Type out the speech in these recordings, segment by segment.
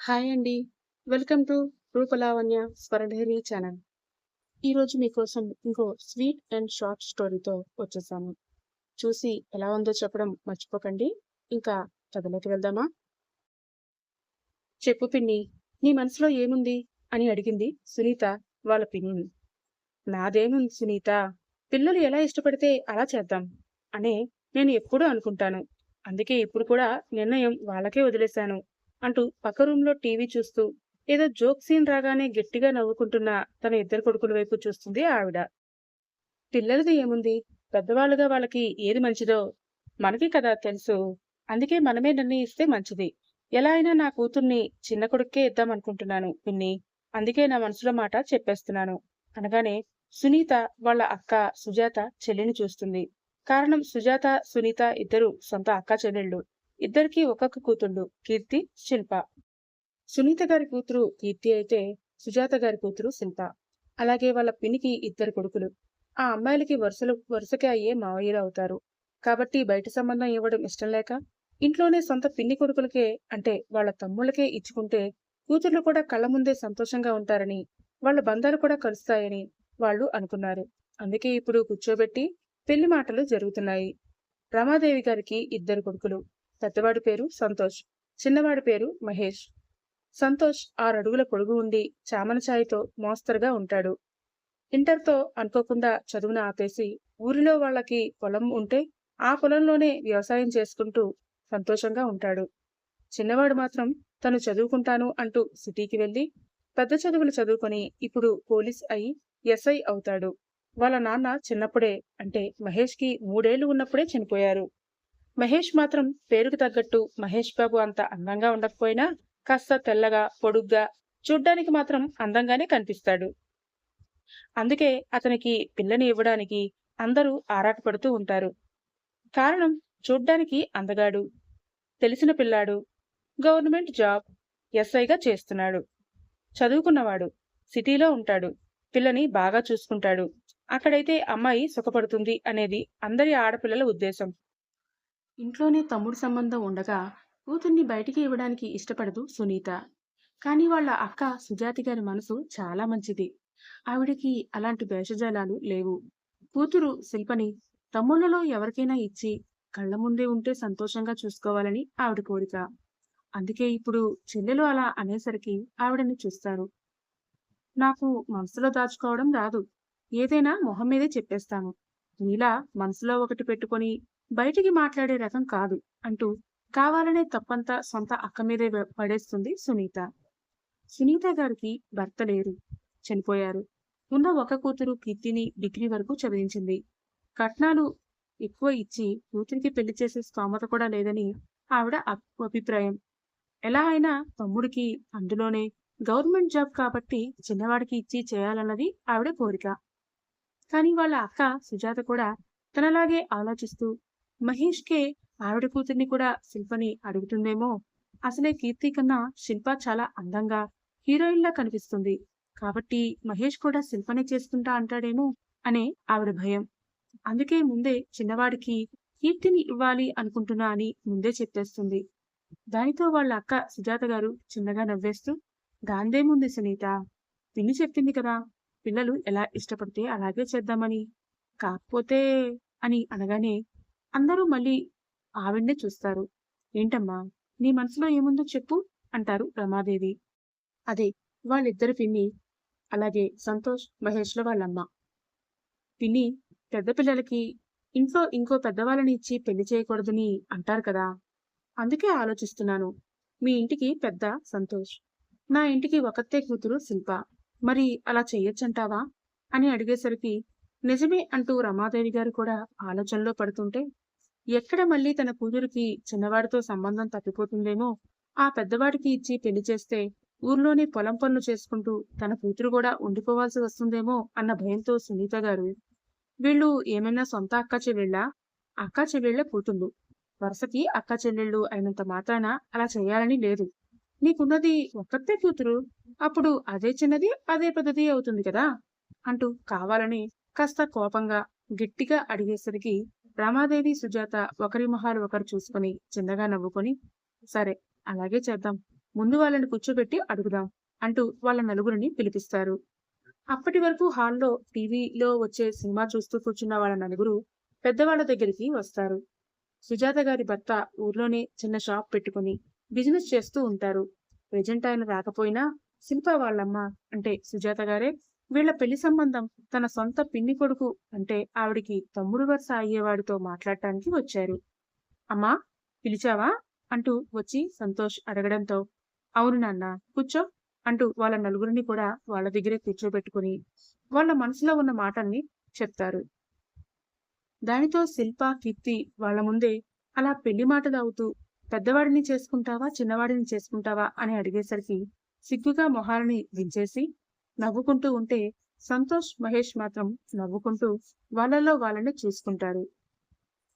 Hi అండి. Welcome to రూపలావణ్య స్వరలహరి ఛానల్. ఈరోజు మీకోసం ఇంకో స్వీట్ అండ్ షార్ట్ స్టోరీతో వచ్చేసాను. చూసి ఎలా ఉందో చెప్పడం మర్చిపోకండి. ఇంకా కథలోకి వెళ్దామా? చెప్పు పిన్ని, నీ మనసులో ఏముంది అని అడిగింది సునీత వాళ్ళ పిన్నిని. నాదేముంది సునీత, పిల్లలు ఎలా ఇష్టపడితే అలా చేద్దాం అనే నేను ఎప్పుడూ అనుకుంటాను. అందుకే ఇప్పుడు కూడా నిర్ణయం వాళ్ళకే వదిలేశాను అంటూ పక్క రూంలో టీవీ చూస్తూ ఏదో జోక్ సీన్ రాగానే గట్టిగా నవ్వుకుంటున్న తన ఇద్దరు కొడుకుల వైపు చూస్తుంది ఆవిడ. పిల్లలది ఏముంది, పెద్దవాళ్ళుగా వాళ్ళకి ఏది మంచిదో మనకి కదా తెలుసు. అందుకే మనమే నిర్ణయిస్తే మంచిది. ఎలా అయినా నా కూతుర్ని చిన్న కొడుక్కే ఇద్దామనుకుంటున్నాను పిన్ని. అందుకే నా మనసులో మాట చెప్పేస్తున్నాను అనగానే సునీత వాళ్ళ అక్క సుజాత చెల్లిని చూస్తుంది. కారణం సుజాత, సునీత ఇద్దరు సొంత అక్క చెల్లెళ్ళు. ఇద్దరికీ ఒక్కొక్క కూతుళ్ళు, కీర్తి, శిల్ప. సునీత గారి కూతురు కీర్తి అయితే సుజాత గారి కూతురు శిల్ప. అలాగే వాళ్ళ పినికి ఇద్దరు కొడుకులు. ఆ అమ్మాయిలకి వరుసకే అయ్యే మావయ్యలు అవుతారు. కాబట్టి బయట సంబంధం ఇవ్వడం ఇష్టం లేక ఇంట్లోనే సొంత పిన్ని కొడుకులకే, అంటే వాళ్ళ తమ్ముళ్ళకే ఇచ్చుకుంటే కూతుర్లు కూడా కళ్ళ ముందే సంతోషంగా ఉంటారని, వాళ్ళ బంధాలు కూడా కలుస్తాయని వాళ్ళు అనుకున్నారు. అందుకే ఇప్పుడు కూర్చోబెట్టి పెళ్లి మాటలు జరుగుతున్నాయి. రమాదేవి గారికి ఇద్దరు కొడుకులు. పెద్దవాడి పేరు సంతోష్, చిన్నవాడి పేరు మహేష్. సంతోష్ 6 అడుగుల పొడుగు ఉండి చామన ఛాయతో మోస్తరుగా ఉంటాడు. ఇంటర్తో అనుకోకుండా చదువును ఆపేసి ఊరిలో వాళ్ళకి పొలం ఉంటే ఆ పొలంలోనే వ్యవసాయం చేసుకుంటూ సంతోషంగా ఉంటాడు. చిన్నవాడు మాత్రం తను చదువుకుంటాను అంటూ సిటీకి వెళ్లి పెద్ద చదువులు చదువుకొని ఇప్పుడు పోలీస్ అయి ఎస్ఐ అవుతాడు. వాళ్ళ నాన్న చిన్నప్పుడే, అంటే మహేష్కి 3 ఏళ్లు ఉన్నప్పుడే చనిపోయారు. మహేష్ మాత్రం పేరుకు తగ్గట్టు మహేష్ బాబు అంత అందంగా ఉండకపోయినా కాస్త తెల్లగా, పొడుగ్గా, చూడ్డానికి మాత్రం అందంగానే కనిపిస్తాడు. అందుకే అతనికి పిల్లని ఇవ్వడానికి అందరూ ఆరాటపడుతూ ఉంటారు. కారణం, చూడ్డానికి అందగాడు, తెలిసిన పిల్లాడు, గవర్నమెంట్ జాబ్, ఎస్ఐగా చేస్తున్నాడు, చదువుకున్నవాడు, సిటీలో ఉంటాడు, పిల్లని బాగా చూసుకుంటాడు. అక్కడైతే అమ్మాయి సుఖపడుతుంది అనేది అందరి ఆడపిల్లల ఉద్దేశం. ఇంట్లోనే తమ్ముడు సంబంధం ఉండగా కూతుర్ని బయటికి ఇవ్వడానికి ఇష్టపడదు సునీత. కానీ వాళ్ళ అక్క సుజాతి గారి మనసు చాలా మంచిది. ఆవిడికి అలాంటి భేషజాలాలు లేవు. కూతురు శిల్పని తమ్ముళ్లలో ఎవరికైనా ఇచ్చి కళ్ళ ముందే ఉంటే సంతోషంగా చూసుకోవాలని ఆవిడ కోరిక. అందుకే ఇప్పుడు చెల్లెలు అలా అనేసరికి ఆవిడని చూస్తారు. నాకు మనసులో దాచుకోవడం రాదు. ఏదైనా మొహం మీదే చెప్పేస్తాను. నీలా మనసులో ఒకటి పెట్టుకొని బయటికి మాట్లాడే రకం కాదు అంటూ కావాలనే తప్పంతా సొంత అక్క మీదే పడేస్తుంది సునీత. సునీత గారికి భర్త లేరు, చనిపోయారు. ఉన్న ఒక కూతురు కీర్తిని డిగ్రీ వరకు చదివించింది. కట్నాలు ఎక్కువ ఇచ్చి కూతురికి పెళ్లి చేసే స్తోమత కూడా లేదని ఆవిడ అభిప్రాయం. ఎలా అయినా తమ్ముడికి, అందులోనే గవర్నమెంట్ జాబ్ కాబట్టి చిన్నవాడికి ఇచ్చి చేయాలన్నది ఆవిడ కోరిక. కానీ వాళ్ళ అక్క సుజాత కూడా తనలాగే ఆలోచిస్తూ మహేష్కే ఆవిడ కూతుర్ని కూడా శిల్పని అడుగుతుందేమో. అసలే కీర్తి కన్నా శిల్ప చాలా అందంగా, హీరోయిన్లా కనిపిస్తుంది. కాబట్టి మహేష్ కూడా శిల్పనే చేసుకుంటా అంటాడేమో అనే ఆవిడ భయం. అందుకే ముందే చిన్నవాడికి కీర్తిని ఇవ్వాలి అనుకుంటున్నా అని ముందే చెప్పేస్తుంది. దానితో వాళ్ళ అక్క సుజాత గారు చిన్నగా నవ్వేస్తూ, దాందేముంది సునీత, పిన్ని చెప్పింది కదా, పిల్లలు ఎలా ఇష్టపడితే అలాగే చేద్దామని. కాకపోతే అని అనగానే అందరూ మళ్ళీ ఆవిడ్నే చూస్తారు. ఏంటమ్మా, నీ మనసులో ఏముందో చెప్పు అంటారు రమాదేవి. అదే వాళ్ళిద్దరు పిన్ని, అలాగే సంతోష్, మహేష్ల వాళ్ళమ్మ. పిన్ని, పెద్ద పిల్లలకి ఇంట్లో ఇంకో పెద్దవాళ్ళని ఇచ్చి పెళ్లి చేయకూడదని అంటారు కదా. అందుకే ఆలోచిస్తున్నాను. మీ ఇంటికి పెద్ద సంతోష్, నా ఇంటికి ఒకతే కూతురు శిల్ప. మరి అలా చెయ్యొచ్చంటావా అని అడిగేసరికి నిజమే అంటూ రమాదేవి గారు కూడా ఆలోచనలో పడుతుంటే, ఎక్కడ మళ్ళీ తన కూతురికి చిన్నవాడితో సంబంధం తప్పిపోతుందేమో, ఆ పెద్దవాడికి ఇచ్చి పెళ్లి చేస్తే ఊర్లోనే పొలం పనులు చేసుకుంటూ తన కూతురు కూడా ఉండిపోవాల్సి వస్తుందేమో అన్న భయంతో సునీత గారు, వీళ్ళు ఏమైనా సొంత అక్క చెల్లెళ్ళా? అక్క చెల్లెళ్ళ కూతుళ్ళు, వరుసకి అక్క చెల్లెళ్ళు అయినంత మాత్రాన అలా చేయాలని లేదు. నీకున్నది ఒక్కతే కూతురు, అప్పుడు అదే చిన్నది అదే పెద్దది అవుతుంది కదా అంటూ కావాలని కాస్త కోపంగా గట్టిగా అడిగేసరికి రమాదేవి, సుజాత ఒకరి మొహాలు ఒకరు చూసుకుని చిన్నగా నవ్వుకొని, సరే అలాగే చేద్దాం, ముందు వాళ్ళని కూర్చోబెట్టి అడుగుదాం అంటూ వాళ్ళ నలుగురిని పిలిపిస్తారు. అప్పటి వరకు హాల్లో టీవీలో వచ్చే సినిమా చూస్తూ కూర్చున్న వాళ్ళ నలుగురు పెద్దవాళ్ళ దగ్గరికి వస్తారు. సుజాత గారి భర్త ఊర్లోనే చిన్న షాప్ పెట్టుకుని బిజినెస్ చేస్తూ ఉంటారు. ప్రెజెంట్ ఆయన రాకపోయినా శిల్ప వాళ్ళమ్మ అంటే సుజాత గారే వీళ్ళ పెళ్లి సంబంధం తన సొంత పిన్ని కొడుకు అంటే ఆవిడికి తమ్ముడు వరుస అయ్యేవాడితో మాట్లాడటానికి వచ్చారు. అమ్మా, పిలిచావా అంటూ వచ్చి సంతోష్ అడగడంతో అవును నాన్న, కూర్చో అంటూ వాళ్ళ నలుగురిని కూడా వాళ్ళ దగ్గరే కూర్చోబెట్టుకుని వాళ్ళ మనసులో ఉన్న మాటల్ని చెప్తారు. దానితో శిల్ప, కీర్తి వాళ్ళ ముందే అలా పెళ్లి మాటలు అవుతూ పెద్దవాడిని చేసుకుంటావా చిన్నవాడిని చేసుకుంటావా అని అడిగేసరికి సిగ్గుగా మొహాలని దించేసి నవ్వుకుంటూ ఉంటే సంతోష్, మహేష్ మాత్రం నవ్వుకుంటూ వాళ్ళలో వాళ్ళని చూసుకుంటారు.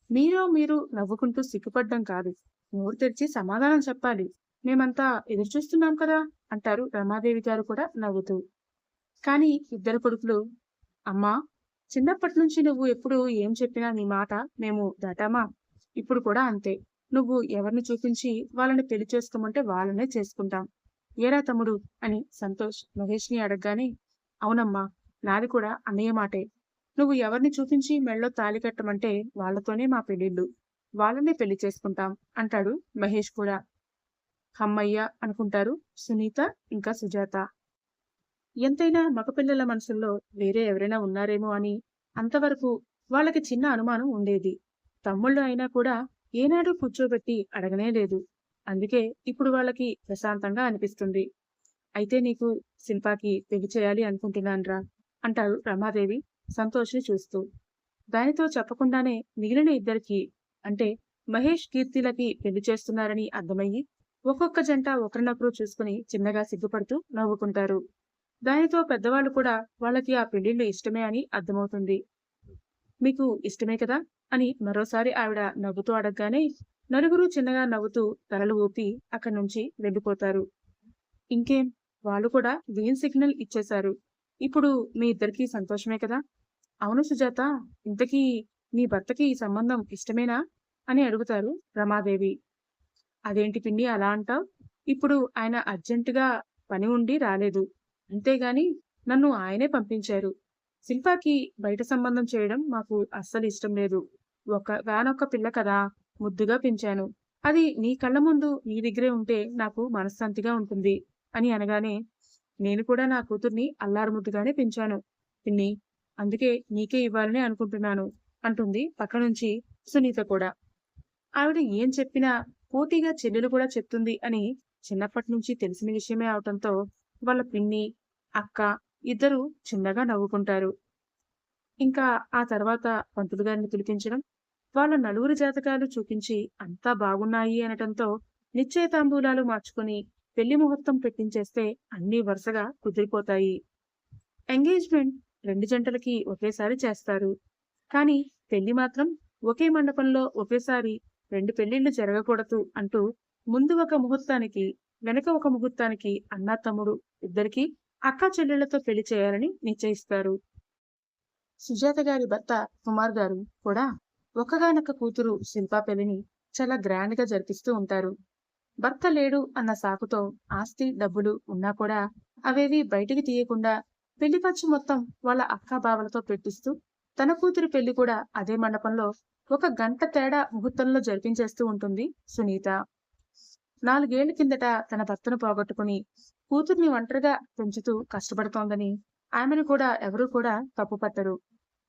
మీరు నవ్వుకుంటూ సిగ్గుపడ్డం కాదు, నోరు తెరిచి సమాధానం చెప్పాలి, మేమంతా ఎదురుచూస్తున్నాం కదా అంటారు రమాదేవి గారు కూడా నవ్వుతూ. కానీ ఇద్దరు కొడుకులు, అమ్మా, చిన్నప్పటి నుంచి నువ్వు ఎప్పుడు ఏం చెప్పినా నీ మాట మేము దాటామా? ఇప్పుడు కూడా అంతే. నువ్వు ఎవరిని చూపించి వాళ్ళని పెళ్లి చేసుకోమంటే వాళ్ళనే చేసుకుంటాం. ఏరా తమ్ముడు అని సంతోష్ మహేష్ని అడగగానే, అవునమ్మా, నాది కూడా అన్నయ్య మాటే. నువ్వు ఎవరిని చూపించి మెళ్ళో తాళి కట్టమంటే వాళ్ళతోనే మా పెళ్లిళ్ళు, వాళ్ళనే పెళ్లి చేసుకుంటాం అంటాడు మహేష్ కూడా. హమ్మయ్య అనుకుంటారు సునీత ఇంకా సుజాత. ఎంతైనా మగపిల్లల మనసుల్లో వేరే ఎవరైనా ఉన్నారేమో అని అంతవరకు వాళ్ళకి చిన్న అనుమానం ఉండేది. తమ్ముళ్ళు అయినా కూడా ఏనాడు కూర్చోబెట్టి అడగనే లేదు. అందుకే ఇప్పుడు వాళ్ళకి ప్రశాంతంగా అనిపిస్తుంది. అయితే నీకు శిల్పాకి పెళ్లి చేయాలి అనుకుంటున్నాన్రా అంటారు రమాదేవి సంతోష్ని చూస్తూ. దానితో చెప్పకుండానే మిగిలిన ఇద్దరికి అంటే మహేష్, కీర్తిలకి పెళ్లి చేస్తున్నారని అర్థమయ్యి ఒక్కొక్క జంట ఒకరినొకరు చూసుకుని చిన్నగా సిగ్గుపడుతూ నవ్వుకుంటారు. దానితో పెద్దవాళ్ళు కూడా వాళ్ళకి ఆ పెళ్లిళ్ళు ఇష్టమే అని అర్థమవుతుంది. మీకు ఇష్టమే కదా అని మరోసారి ఆవిడ నవ్వుతూ అడగగానే నలుగురు చిన్నగా నవ్వుతూ తలలు ఊపి అక్కడి నుంచి వెళ్ళిపోతారు. ఇంకేం, వాళ్ళు కూడా గ్రీన్ సిగ్నల్ ఇచ్చేశారు. ఇప్పుడు మీ ఇద్దరికీ సంతోషమే కదా? అవును సుజాత, ఇంతకీ నీ భర్తకి ఈ సంబంధం ఇష్టమేనా అని అడుగుతారు రమాదేవి. అదేంటి పిన్ని అలా అంటావ్? ఇప్పుడు ఆయన అర్జెంటుగా పని ఉండి రాలేదు, అంతేగాని నన్ను ఆయనే పంపించారు. శిల్పాకి బయట సంబంధం చేయడం మాకు అస్సలు ఇష్టం లేదు. ఒకగానొక్క పిల్ల కదా, ముద్దుగా పెంచాను. అది నీ కళ్ళ ముందు నీ దగ్గరే ఉంటే నాకు మనశ్శాంతిగా ఉంటుంది అని అనగానే, నేను కూడా నా కూతుర్ని అల్లారు ముద్దుగానే పెంచాను పిన్ని, అందుకే నీకే ఇవ్వాలని అనుకుంటున్నాను అంటుంది పక్క నుంచి సునీత కూడా. ఆవిడ ఏం చెప్పినా పోటీగా చెల్లెలు కూడా చెప్తుంది అని చిన్నప్పటి నుంచి తెలిసిన విషయమే అవటంతో వాళ్ళ పిన్ని, అక్క ఇద్దరు చిన్నగా నవ్వుకుంటారు. ఇంకా ఆ తర్వాత పంతులు గారిని పిలిపించడం, వాళ్ళ నలుగురి జాతకాలు చూపించి అంతా బాగున్నాయి అనటంతో నిశ్చయతాంబూలాలు మార్చుకుని పెళ్లి ముహూర్తం పెట్టించేస్తే అన్నీ వరుసగా కుదిరిపోతాయి. ఎంగేజ్మెంట్ రెండు జంటలకి ఒకేసారి చేస్తారు. కానీ పెళ్లి మాత్రం ఒకే మండపంలో ఒకేసారి రెండు పెళ్లిళ్లు జరగకూడదు అంటూ ముందు ఒక ముహూర్తానికి వెనక ఒక ముహూర్తానికి అన్నా తమ్ముడు ఇద్దరికీ అక్కా చెల్లెళ్లతో పెళ్లి చేయాలని నిశ్చయిస్తారు. సుజాత గారి భర్త కుమార్ గారు కూడా ఒక్కగానొక్క కూతురు శిల్పా పెళ్లిని చాలా గ్రాండ్ గా జరిపిస్తూ ఉంటారు. భర్త లేడు అన్న సాకుతో ఆస్తి డబ్బులు ఉన్నా కూడా అవేవి బయటికి తీయకుండా పెళ్లి ఖర్చు మొత్తం వాళ్ళ అక్కా బావలతో పెట్టిస్తూ తన కూతురి పెళ్లి కూడా అదే మండపంలో 1 గంట తేడా ముహూర్తంలో జరిపించేస్తూ ఉంటుంది సునీత. 4 ఏళ్ల కిందట తన భర్తను పోగొట్టుకుని కూతుర్ని ఒంటరిగా పెంచుతూ కష్టపడుతోందని ఆమెను కూడా ఎవరూ కూడా తప్పుపట్టరు.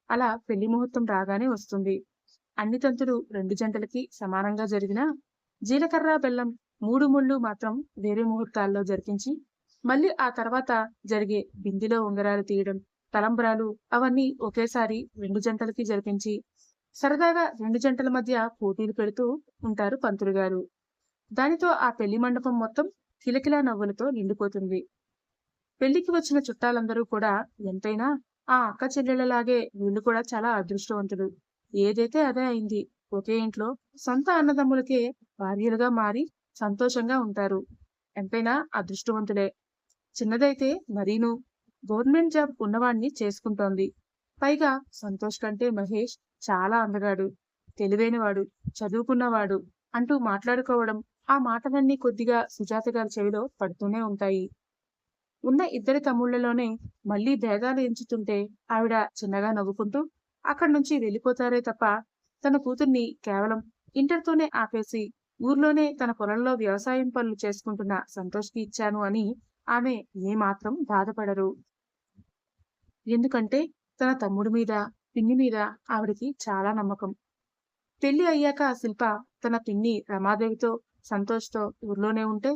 అలా పెళ్లి ముహూర్తం రాగానే వస్తుంది. అన్ని తంతులు రెండు జంటలకి సమానంగా జరిగినా జీలకర్ర, బెల్లం 3 ముళ్ళు మాత్రం వేరే ముహూర్తాల్లో జరిపించి మళ్ళీ ఆ తర్వాత జరిగే బిందిలో ఉంగరాలు తీయడం, తలంబ్రాలు అవన్నీ ఒకేసారి రెండు జంటలకి జరిపించి సరదాగా రెండు జంటల మధ్య పోటీలు పెడుతూ ఉంటారు పంతులు గారు. దానితో ఆ పెళ్లి మండపం మొత్తం కిలకిలా నవ్వులతో నిండిపోతుంది. పెళ్లికి వచ్చిన చుట్టాలందరూ కూడా ఎంతైనా ఆ అక్క చెల్లెళ్ళలాగే వీళ్ళు కూడా చాలా అదృష్టవంతులు. ఏదైతే అదే అయింది. ఒకే ఇంట్లో సొంత అన్నదమ్ములకే భార్యలుగా మారి సంతోషంగా ఉంటారు. ఎంతైనా అదృష్టవంతులే. చిన్నదైతే మరీను గవర్నమెంట్ జాబ్ ఉన్నవాణ్ణి చేసుకుంటోంది. పైగా సంతోష్ కంటే మహేష్ చాలా అందగాడు, తెలివైనవాడు, చదువుకున్నవాడు అంటూ మాట్లాడుకోవడం ఆ మాటలన్నీ కొద్దిగా సుజాత గారి చెవిలో పడుతూనే ఉంటాయి. ఉన్న ఇద్దరి తమ్ముళ్లలోనే మళ్ళీ భేదాలు ఎంచుతుంటే ఆవిడ చిన్నగా నవ్వుకుంటూ అక్కడి నుంచి వెళ్ళిపోతారే తప్ప తన కూతుర్ని కేవలం ఇంటర్తోనే ఆపేసి ఊర్లోనే తన పొలంలో వ్యవసాయం పనులు చేసుకుంటున్న సంతోష్కి ఇచ్చాను అని ఆమె ఏమాత్రం బాధపడరు. ఎందుకంటే తన తమ్ముడి మీద, పిన్ని మీద ఆవిడకి చాలా నమ్మకం. పెళ్లి అయ్యాక శిల్ప తన పిన్ని రమాదేవితో, సంతోష్‌తో ఊర్లోనే ఉంటే,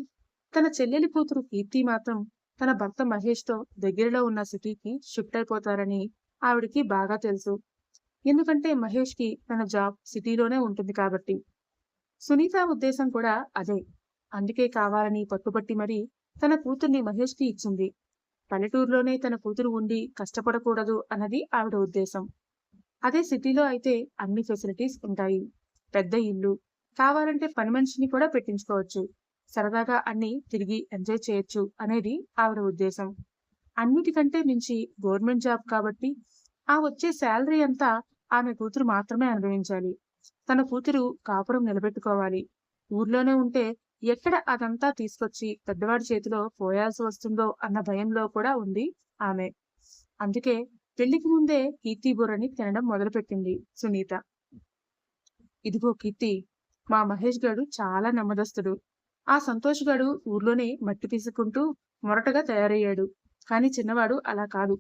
తన చెల్లెలి కూతురు కీర్తి మాత్రం తన భర్త మహేష్‌తో దగ్గరలో ఉన్న సిటీకి షిఫ్ట్ అయిపోతారని ఆవిడకి బాగా తెలుసు. ఎందుకంటే మహేష్‌కి తన జాబ్ సిటీలోనే ఉంటుంది కాబట్టి. సునీత ఉద్దేశం కూడా అదే. అందుకే కావాలని పట్టుబట్టి మరీ తన కూతుర్ని మహేష్‌కి ఇచ్చింది. పల్లెటూరులోనే తన కూతురు ఉండి కష్టపడకూడదు అన్నది ఆవిడ ఉద్దేశం. అదే సిటీలో అయితే అన్ని ఫెసిలిటీస్ ఉంటాయి. పెద్ద ఇల్లు, కావాలంటే పని మనిషిని కూడా పెట్టించుకోవచ్చు. సరదాగా అన్ని తిరిగి ఎంజాయ్ చేయొచ్చు అనేది ఆవిడ ఉద్దేశం. అన్నిటికంటే మించి గవర్నమెంట్ జాబ్ కాబట్టి ఆ వచ్చే శాలరీ అంతా ఆమె కూతురు మాత్రమే అనుభవించాలి. తన కూతురు కాపురం నిలబెట్టుకోవాలి. ఊర్లోనే ఉంటే ఎక్కడ అదంతా తీసుకొచ్చి పెద్దవాడి చేతిలో పోయాల్సి వస్తుందో అన్న భయంలో కూడా ఉంది ఆమె. అందుకే పెళ్లికి ముందే కీర్తి బుర్రని తినడం మొదలుపెట్టింది సునీత. ఇదిగో కీర్తి, మా మహేష్ గాడు చాలా నెమ్మదస్తుడు. ఆ సంతోష్ గాడు ఊర్లోనే మట్టి పీసుకుంటూ మొరటగా తయారయ్యాడు. కానీ చిన్నవాడు అలా కాదు.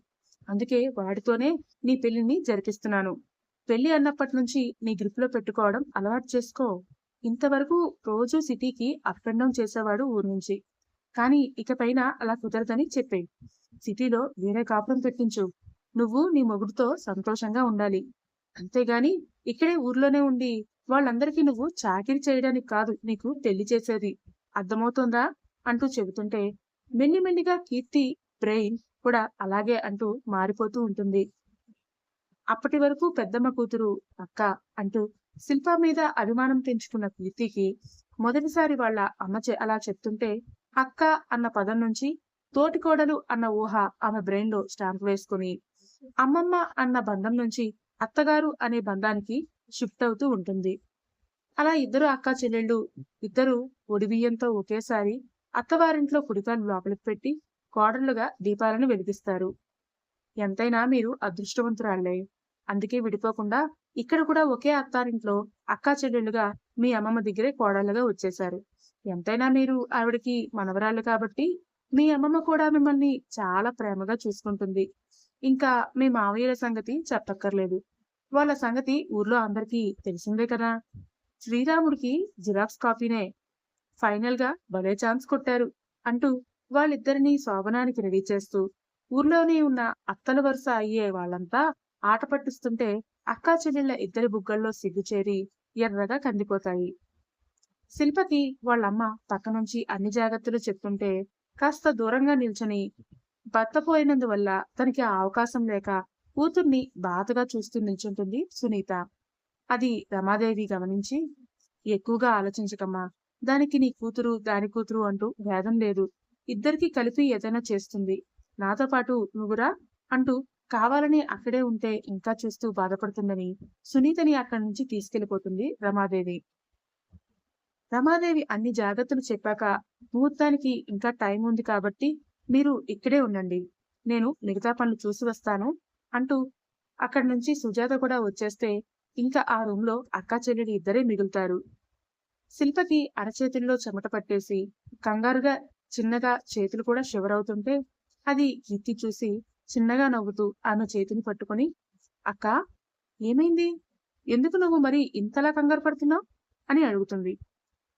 అందుకే వాడితోనే నీ పెళ్లిని జరిపిస్తున్నాను. పెళ్లి అన్నప్పటి నుంచి నీ గ్రిప్‌లో పెట్టుకోవడం అలవాటు చేసుకో. ఇంతవరకు రోజూ సిటీకి అప్ అండ్ డౌన్ చేసేవాడు ఊరు నుంచి. కానీ ఇకపైన అలా కుదరదని చెప్పేయి. సిటీలో వేరే కాపురం పెట్టించు. నువ్వు నీ మొగుడుతో సంతోషంగా ఉండాలి. అంతేగాని ఇక్కడే ఊర్లోనే ఉండి వాళ్ళందరికీ నువ్వు చాకిరీ చేయడానికి కాదు నీకు పెళ్లి చేసేది. అర్థమవుతోందా? అంటూ చెబుతుంటే మెల్లిమెల్లిగా కీర్తి బ్రెయిన్ కూడా అలాగే అంటూ మారిపోతూ ఉంటుంది. అప్పటి వరకు పెద్దమ్మ కూతురు అక్క అంటూ శిల్ప మీద అభిమానం పెంచుకున్న కీర్తికి మొదటిసారి వాళ్ళ అమ్మ అలా చెప్తుంటే అక్క అన్న పదం నుంచి తోటికోడలు అన్న ఊహ ఆమె బ్రెయిన్ లో స్టాంప్ వేసుకుని అమ్మమ్మ అన్న బంధం నుంచి అత్తగారు అనే బంధానికి షిఫ్ట్ అవుతూ ఉంటుంది. అలా ఇద్దరు అక్కా చెల్లెళ్ళు ఇద్దరు ఒడిబియ్యంతో ఒకేసారి అత్తవారింట్లో కుడికాలు లోపలికి పెట్టి కోడళ్లుగా దీపాలను వెలిగిస్తారు. ఎంతైనా మీరు అదృష్టవంతురాళ్లే. అందుకే విడిపోకుండా ఇక్కడ కూడా ఒకే అత్తారింట్లో అక్కా చెల్లెళ్ళుగా మీ అమ్మమ్మ దగ్గరే కోడళ్ళుగా వచ్చేశారు. ఎంతైనా మీరు ఆవిడకి మనవరాళ్ళు కాబట్టి మీ అమ్మమ్మ కూడా మిమ్మల్ని చాలా ప్రేమగా చూసుకుంటుంది. ఇంకా మీ మావయ్యల సంగతి చెప్పక్కర్లేదు. వాళ్ళ సంగతి ఊర్లో అందరికీ తెలిసిందే కదా. శ్రీరాముడికి జిరాక్స్ కాపీనే. ఫైనల్ గా భలే ఛాన్స్ కొట్టారు అంటూ వాళ్ళిద్దరినీ శోభనానికి రెడీ చేస్తూ ఊర్లోనే ఉన్న అత్తల వరుస అయ్యే వాళ్ళంతా ఆట పట్టిస్తుంటే అక్కా చెల్లెళ్ళ ఇద్దరి బుగ్గల్లో సిగ్గుచేరి ఎర్రగా కందిపోతాయి. శిల్పకి వాళ్ళమ్మ పక్క నుంచి అన్ని జాగ్రత్తలు చెప్తుంటే కాస్త దూరంగా నిల్చొని భర్త పోయినందువల్ల తనకి ఆ అవకాశం లేక కూతుర్ని బాధగా చూస్తూ నిల్చుంటుంది సునీత. అది రమాదేవి గమనించి, ఎక్కువగా ఆలోచించకమ్మా. దానికి నీ కూతురు, దాని కూతురు అంటూ భేదం లేదు. ఇద్దరికీ కలిపి ఏదైనా చేస్తుంది. నాతో పాటు నువ్వురా అంటూ కావాలని అక్కడే ఉంటే ఇంకా చూస్తూ బాధపడుతుందని సునీతని అక్కడి నుంచి తీసుకెళ్లిపోతుంది రమాదేవి. రమాదేవి అన్ని జాగ్రత్తలు చెప్పాక ముహూర్తానికి ఇంకా టైం ఉంది కాబట్టి మీరు ఇక్కడే ఉండండి. నేను మిగతా పనులు చూసి వస్తాను అంటూ అక్కడి నుంచి సుజాత కూడా వచ్చేస్తే ఇంకా ఆ రూంలో అక్కా చెల్లెలు ఇద్దరే మిగులుతారు. శిల్పకి అరచేతుల్లో చెమట పట్టేసి కంగారుగా చిన్నగా చేతులు కూడా షివరవుతుంటే అది కీర్తి చూసి చిన్నగా నవ్వుతూ ఆమె చేతిని పట్టుకొని అక్కా, ఏమైంది? ఎందుకు నువ్వు మరి ఇంతలా కంగారు పడుతున్నావు అని అడుగుతుంది.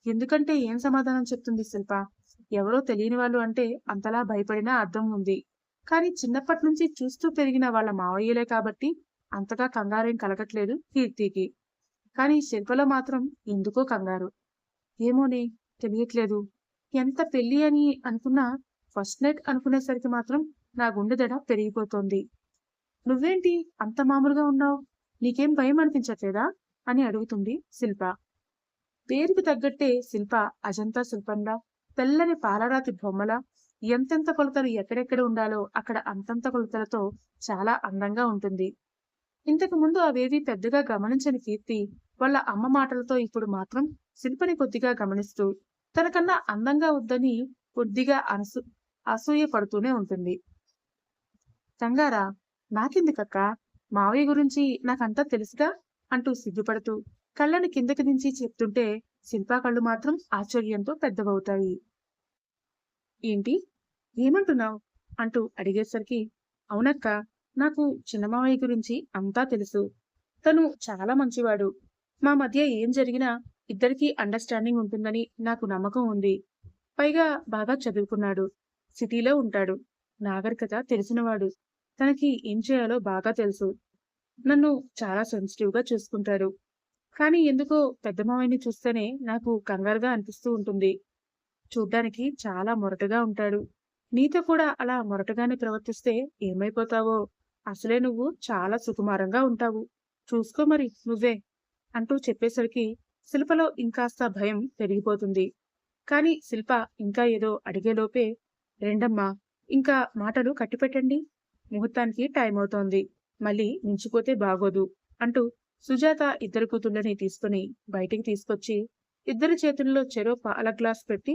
ఎందుకంటే ఏం సమాధానం చెప్తుంది శిల్ప? ఎవరో తెలియని వాళ్ళు అంటే అంతలా భయపడినా అర్థం ఉంది. కానీ చిన్నప్పటి నుంచి చూస్తూ పెరిగిన వాళ్ళ మావయ్యలే కాబట్టి అంతగా కంగారేం కలగట్లేదు కీర్తికి. కానీ శిల్పలో మాత్రం ఎందుకో కంగారు. ఏమోనే, తెలియట్లేదు. ఎంత పెళ్లి అని అనుకున్నా ఫస్ట్ నైట్ అనుకునేసరికి మాత్రం నా గుండె దడ పెరిగిపోతోంది. నువ్వేంటి అంత మామూలుగా ఉన్నావు? నీకేం భయం అనిపించట్లేదా అని అడుగుతుంది శిల్ప. పేరుకు తగ్గట్టే శిల్ప అజంతా శిల్పంలా, తెల్లని పాలరాతి బొమ్మలా, ఎంతెంత కొలతలు ఎక్కడెక్కడ ఉండాలో అక్కడ అంతంత కొలతలతో చాలా అందంగా ఉంటుంది. ఇంతకు ముందు అవేవీ పెద్దగా గమనించని కీర్తి వాళ్ళ అమ్మ మాటలతో ఇప్పుడు మాత్రం శిల్పని కొద్దిగా గమనిస్తూ తనకన్నా అందంగా వద్దని కొద్దిగా అసూయ పడుతూనే ఉంటుంది. కంగారా, నాకెందుకక్క, మావయ్య గురించి నాకంతా తెలుసుగా అంటూ సిగ్గుపడుతూ కళ్ళని కిందకి దించి చెప్తుంటే శిల్పా కళ్ళు మాత్రం ఆశ్చర్యంతో పెద్దవవుతాయి. ఏంటి, ఏమంటున్నావు అంటూ అడిగేసరికి, అవునక్క, నాకు చిన్నమావయ్య గురించి అంతా తెలుసు. తను చాలా మంచివాడు. మా మధ్య ఏం జరిగినా ఇద్దరికీ అండర్స్టాండింగ్ ఉంటుందని నాకు నమ్మకం ఉంది. పైగా బాగా చదువుకున్నాడు. సిటీలో ఉంటాడు. నాగరికత తెలిసినవాడు. తనకి ఏం చేయాలో బాగా తెలుసు. నన్ను చాలా సెన్సిటివ్‌గా చూసుకుంటాడు. కానీ ఎందుకో పెద్ద మావయ్యని చూస్తేనే నాకు కంగారుగా అనిపిస్తూ ఉంటుంది. చూడ్డానికి చాలా మొరటుగా ఉంటాడు. నీతో కూడా అలా మొరటుగానే ప్రవర్తిస్తే ఏమైపోతావో! అసలే నువ్వు చాలా సుకుమారంగా ఉంటావు. చూసుకో మరి నువ్వే అంటూ చెప్పేసరికి శిల్పలో ఇంకాస్త భయం పెరిగిపోతుంది. కానీ శిల్ప ఇంకా ఏదో అడిగేలోపే, "రేండమ్మా, ఇంకా మాటలు కట్టిపెట్టండి. ముహూర్తానికి టైమవుతోంది. మళ్ళీ మించిపోతే బాగోదు" అంటూ సుజాత ఇద్దరు కూతుళ్ళని తీసుకుని బయటికి తీసుకొచ్చి ఇద్దరి చేతుల్లో చెరో పాల గ్లాస్ పెట్టి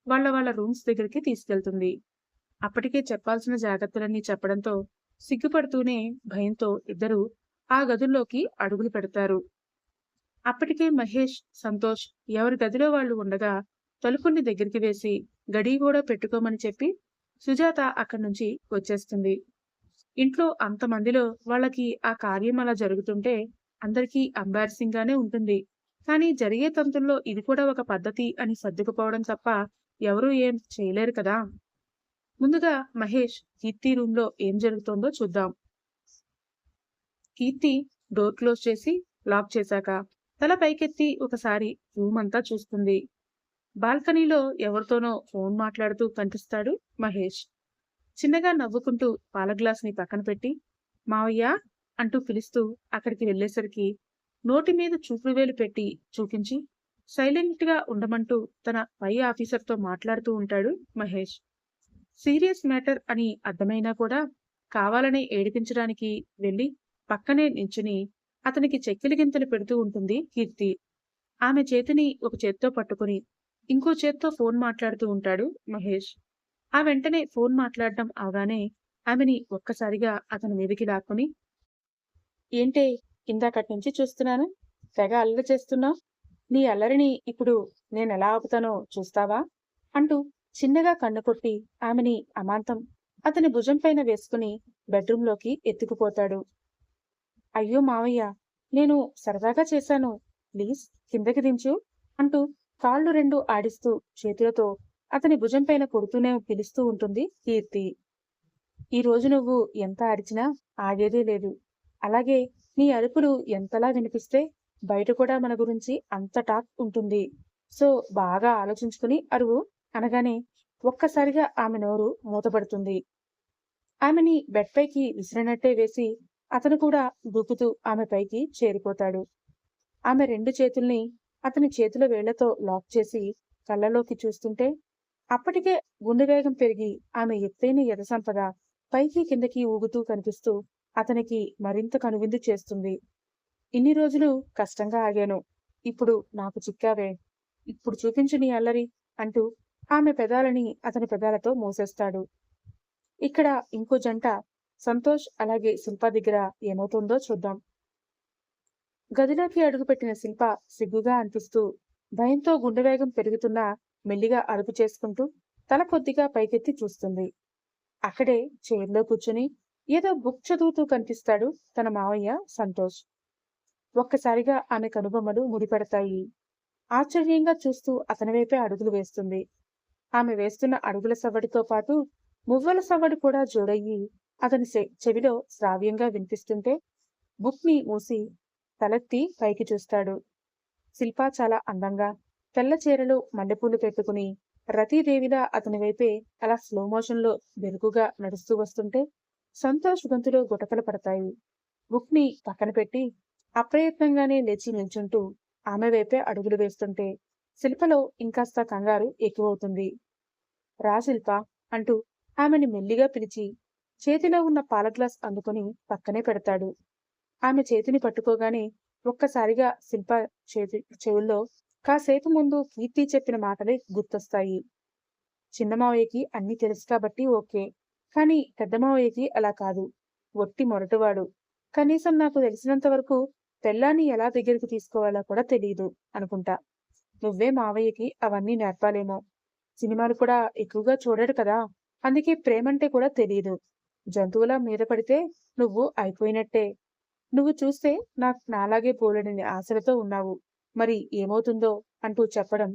వాళ్ళ వాళ్ళ రూమ్స్ దగ్గరికి తీసుకెళ్తుంది. అప్పటికే చెప్పాల్సిన జాగ్రత్తలన్నీ చెప్పడంతో సిగ్గుపడుతూనే భయంతో ఇద్దరూ ఆ గదుల్లోకి అడుగులు పెడతారు. అప్పటికే మహేష్, సంతోష్ ఎవరి గదిలో వాళ్ళు ఉండగా తలుపుల్ని దగ్గరికి వేసి గడియ కూడా పెట్టుకోమని చెప్పి సుజాత అక్కడి నుంచి వచ్చేస్తుంది. ఇంట్లో అంతమందిలో వాళ్ళకి ఆ కార్యం అలా జరుగుతుంటే అందరికీ ఎంబారసింగ్ గానే ఉంటుంది. కానీ జరిగే తంతుల్లో ఇది కూడా ఒక పద్ధతి అని సర్దుకుపోవడం తప్ప ఎవరూ ఏం చేయలేరు కదా. ముందుగా మహేష్ కీర్తి రూంలో ఏం జరుగుతోందో చూద్దాం. కీర్తి డోర్ క్లోజ్ చేసి లాక్ చేశాక తల పైకెత్తి ఒకసారి రూమ్ అంతా చూస్తుంది. బాల్కనీలో ఎవరితోనో ఫోన్ మాట్లాడుతూ కనిపిస్తాడు మహేష్. చిన్నగా నవ్వుకుంటూ పాల గ్లాస్ని పక్కన పెట్టి, మావయ్య అంటూ పిలుస్తూ అక్కడికి వెళ్ళేసరికి నోటి మీద చూపుడు వేలు పెట్టి చూపించి సైలెంట్ గా ఉండమంటూ తన పై ఆఫీసర్తో మాట్లాడుతూ ఉంటాడు మహేష్. సీరియస్ మ్యాటర్ అని అర్థమైనా కూడా కావాలనే ఏడిపించడానికి వెళ్ళి పక్కనే నించుని అతనికి చెక్కిలి గింతలు పెడుతూ ఉంటుంది కీర్తి. ఆమె చేతిని ఒక చేత్తో పట్టుకుని ఇంకో చేత్తో ఫోన్ మాట్లాడుతూ ఉంటాడు మహేష్. ఆ వెంటనే ఫోన్ మాట్లాడడం అవగానే ఆమెని ఒక్కసారిగా అతని మీదకి లాక్కుని, ఏంటే, ఇందాకటి నుంచి చూస్తున్నాను, తెగ అల్లరి చేస్తున్నావు. నీ అల్లరిని ఇప్పుడు నేనెలా ఆపుతానో చూస్తావా అంటూ చిన్నగా కన్ను కొట్టి ఆమెని అమాంతం అతని భుజం పైన వేసుకుని బెడ్రూంలోకి ఎత్తుకుపోతాడు. అయ్యో మావయ్య, నేను సరదాగా చేశాను. ప్లీజ్ కిందకి దించు అంటూ కాళ్ళు రెండు ఆడిస్తూ చేతులతో అతని భుజం పైన కొడుతూనే పిలుస్తూ ఉంటుంది కీర్తి. ఈ రోజు నువ్వు ఎంత అరిచినా ఆగేదే లేదు. అలాగే నీ అరుపులు ఎంతలా వినిపిస్తే బయట కూడా మన గురించి అంత టాక్ ఉంటుంది. సో బాగా ఆలోచించుకుని అరువు అనగానే ఒక్కసారిగా ఆమె నోరు మూతపడుతుంది. ఆమెని బెడ్ పైకి విసిరినట్టే వేసి అతను కూడా దూకుతూ ఆమె పైకి చేరిపోతాడు. ఆమె రెండు చేతుల్ని అతని చేతుల వేళ్లతో లాక్ చేసి కళ్ళలోకి చూస్తుంటే అప్పటికే గుండె వేగం పెరిగి ఆమె ఎత్తైన ఎదసంపద పైకి కిందకి ఊగుతూ కనిపిస్తూ అతనికి మరింత కనువిందు చేస్తుంది. ఇన్ని రోజులు కష్టంగా ఆగాను. ఇప్పుడు నాకు చిక్కావే. ఇప్పుడు చూపించు నీ అల్లరి అంటూ ఆమె పెదాలని అతని పెదాలతో మోసేస్తాడు. ఇక్కడ ఇంకో జంట సంతోష్ అలాగే శిల్ప దగ్గర ఏమవుతుందో చూద్దాం. గదిలోకి అడుగుపెట్టిన శిల్ప సిగ్గుగా అనిపిస్తూ భయంతో గుండె వేగం పెరుగుతున్నా మెల్లిగా అదుపు చేసుకుంటూ తల కొద్దిగా పైకెత్తి చూస్తుంది. అక్కడే చైర్లో కూర్చుని ఏదో బుక్ చదువుతూ కనిపిస్తాడు తన మావయ్య సంతోష్. ఒక్కసారిగా ఆమె కనుబొమ్మలు ముడిపడతాయి. ఆశ్చర్యంగా చూస్తూ అతని వైపే అడుగులు వేస్తుంది. ఆమె వేస్తున్న అడుగుల సవ్వడితో పాటు మువ్వల సవ్వడి కూడా జోడయ్యి అతని చెవిలో శ్రావ్యంగా వినిపిస్తుంటే బుక్ ని మూసి తలెత్తి పైకి చూస్తాడు. శిల్ప చాలా అందంగా తెల్ల చీరలో మల్లెపూలు పెట్టుకుని రతీదేవిలా అతని వైపే అలా స్లో మోషన్ లో బెరుకుగా నడుస్తూ వస్తుంటే సంతోష్ గొంతులో గుటకలు పడతాయి. బుక్ ని పక్కన పెట్టి అప్రయత్నంగానే లేచి నిల్చుంటూ ఆమె వైపే అడుగులు వేస్తుంటే శిల్పలో ఇంకాస్త కంగారు ఎక్కువవుతుంది. రా శిల్ప అంటూ ఆమెని మెల్లిగా పిలిచి చేతిలో ఉన్న పాల గ్లాస్ అందుకుని పక్కనే పెడతాడు. ఆమె చేతిని పట్టుకోగానే ఒక్కసారిగా శిల్ప చెవుల్లో కాసేపు ముందు కీర్తి చెప్పిన మాటలే గుర్తొస్తాయి. చిన్న మావయ్యకి అన్నీ తెలుసు కాబట్టి ఓకే. కానీ పెద్ద మావయ్యకి అలా కాదు. ఒట్టి మొరటువాడు. కనీసం నాకు తెలిసినంత వరకు పెళ్ళాన్ని ఎలా దగ్గరికి తీసుకోవాలో కూడా తెలీదు అనుకుంటా. నువ్వే మావయ్యకి అవన్నీ నేర్పాలేమో. సినిమాలు కూడా ఎక్కువగా చూడడు కదా! అందుకే ప్రేమంటే కూడా తెలీదు. జంతువులా మీద పడితే నువ్వు అయిపోయినట్టే. నువ్వు చూస్తే నాలాగే బోలెడన్ని ఆశలతో ఉన్నావు. మరి ఏమవుతుందో అంటూ చెప్పడం,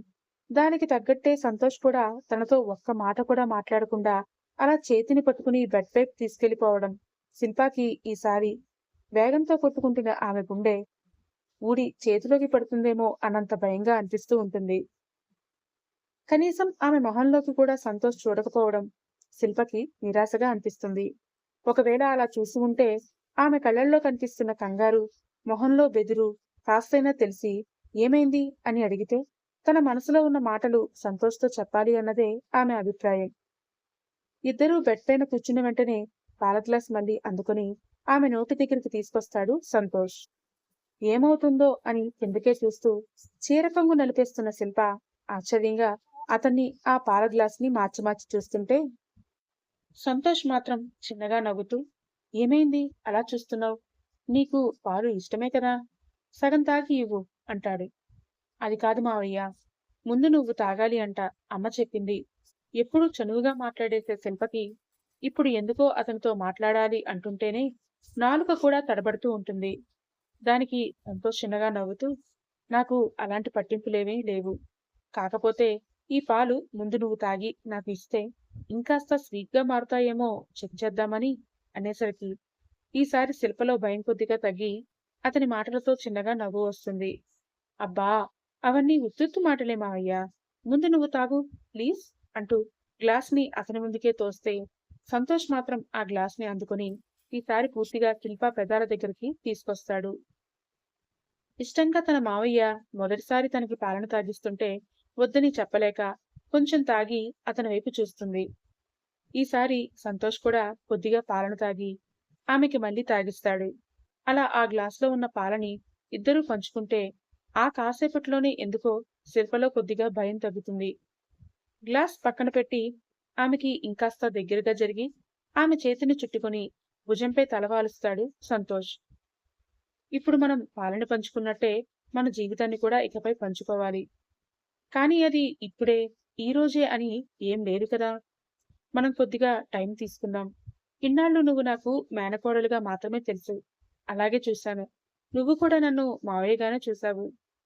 దానికి తగ్గట్టే సంతోష్ కూడా తనతో ఒక్క మాట కూడా మాట్లాడకుండా అలా చేతిని పట్టుకుని బెడ్ వైపు తీసుకెళ్లిపోవడం శిల్పాకి ఈసారి వేగంతో కొట్టుకుంటున్న ఆమె గుండె ఊడి చేతిలోకి పడుతుందేమో అన్నంత భయంగా అనిపిస్తూ ఉంటుంది. కనీసం ఆమె మొహంలోకి కూడా సంతోష్ చూడకపోవడం శిల్పకి నిరాశగా అనిపిస్తుంది. ఒకవేళ అలా చూసి ఉంటే ఆమె కళ్ళల్లో కనిపిస్తున్న కంగారు, మొహంలో బెదురు కాస్తైనా తెలిసి ఏమైంది అని అడిగితే తన మనసులో ఉన్న మాటలు సంతోష్తో చెప్పాలి అన్నదే ఆమె అభిప్రాయం. ఇద్దరూ బెడ్ పైన కూర్చున్న వెంటనే పాల గ్లాస్ మళ్ళీ అందుకుని ఆమె నోటి దగ్గరికి తీసుకొస్తాడు సంతోష్. ఏమవుతుందో అని కిందకే చూస్తూ చీర కొంగు నలిపేస్తున్న శిల్ప ఆశ్చర్యంగా అతన్ని ఆ పాల గ్లాస్ ని మార్చి మార్చి చూస్తుంటే సంతోష్ మాత్రం చిన్నగా నవ్వుతూ, ఏమైంది అలా చూస్తున్నావు? నీకు పాలు ఇష్టమే కదా, సగం తాగి ఇవ్వు అంటాడు. అది కాదు మావయ్య, ముందు నువ్వు తాగాలి అంట, అమ్మ చెప్పింది. ఎప్పుడూ చనువుగా మాట్లాడేసే శిల్పకి ఇప్పుడు ఎందుకో అతనితో మాట్లాడాలి అంటుంటేనే నాలుక కూడా తడబడుతూ ఉంటుంది. దానికి సంతోష్ చిన్నగా నవ్వుతూ, నాకు అలాంటి పట్టింపులేమీ లేవు. కాకపోతే ఈ పాలు ముందు నువ్వు తాగి నాకు ఇస్తే ఇంకాస్త స్వీట్‌గా మారుతాయేమో చెక్ చేద్దామని అనేసరికి ఈసారి శిల్పలో భయం కొద్దిగా తగ్గి అతని మాటలతో చిన్నగా నవ్వు వస్తుంది. అబ్బా! అవన్నీ ఉత్తుత్తు మాటలే మావయ్య. ముందు నువ్వు తాగు ప్లీజ్ అంటూ గ్లాస్‌ని అతని ముందుకే తోస్తే సంతోష్ మాత్రం ఆ గ్లాస్‌ని అందుకొని ఈసారి పూర్తిగా శిల్ప పెదాల దగ్గరికి తీసుకొస్తాడు. ఇష్టంగా తన మావయ్య మొదటిసారి తనకి పాలను తాగిస్తుంటే వద్దని చెప్పలేక కొంచెం తాగి అతని వైపు చూస్తుంది. ఈసారి సంతోష్ కూడా కొద్దిగా పాలను తాగి ఆమెకి మళ్ళీ తాగిస్తాడు. అలా ఆ గ్లాసులో ఉన్న పాలని ఇద్దరూ పంచుకుంటే ఆ కాసేపట్లోనే ఎందుకో శిల్పలో కొద్దిగా భయం తగ్గుతుంది. గ్లాస్ పక్కన పెట్టి ఆమెకి ఇంకాస్త దగ్గరగా జరిగి ఆమె చేతిని చుట్టుకొని భుజంపై తలవాలుస్తాడు సంతోష్. ఇప్పుడు మనం పాలని పంచుకున్నట్టే మన జీవితాన్ని కూడా ఇకపై పంచుకోవాలి. కానీ అది ఇప్పుడే, ఈ రోజే అని ఏం లేదు కదా! మనం కొద్దిగా టైం తీసుకుందాం. ఇన్నాళ్ళు నువ్వు నాకు మేనకోడలుగా మాత్రమే తెలుసు. అలాగే చూశాను. నువ్వు కూడా నన్ను మావయ్యగానే చూశావు.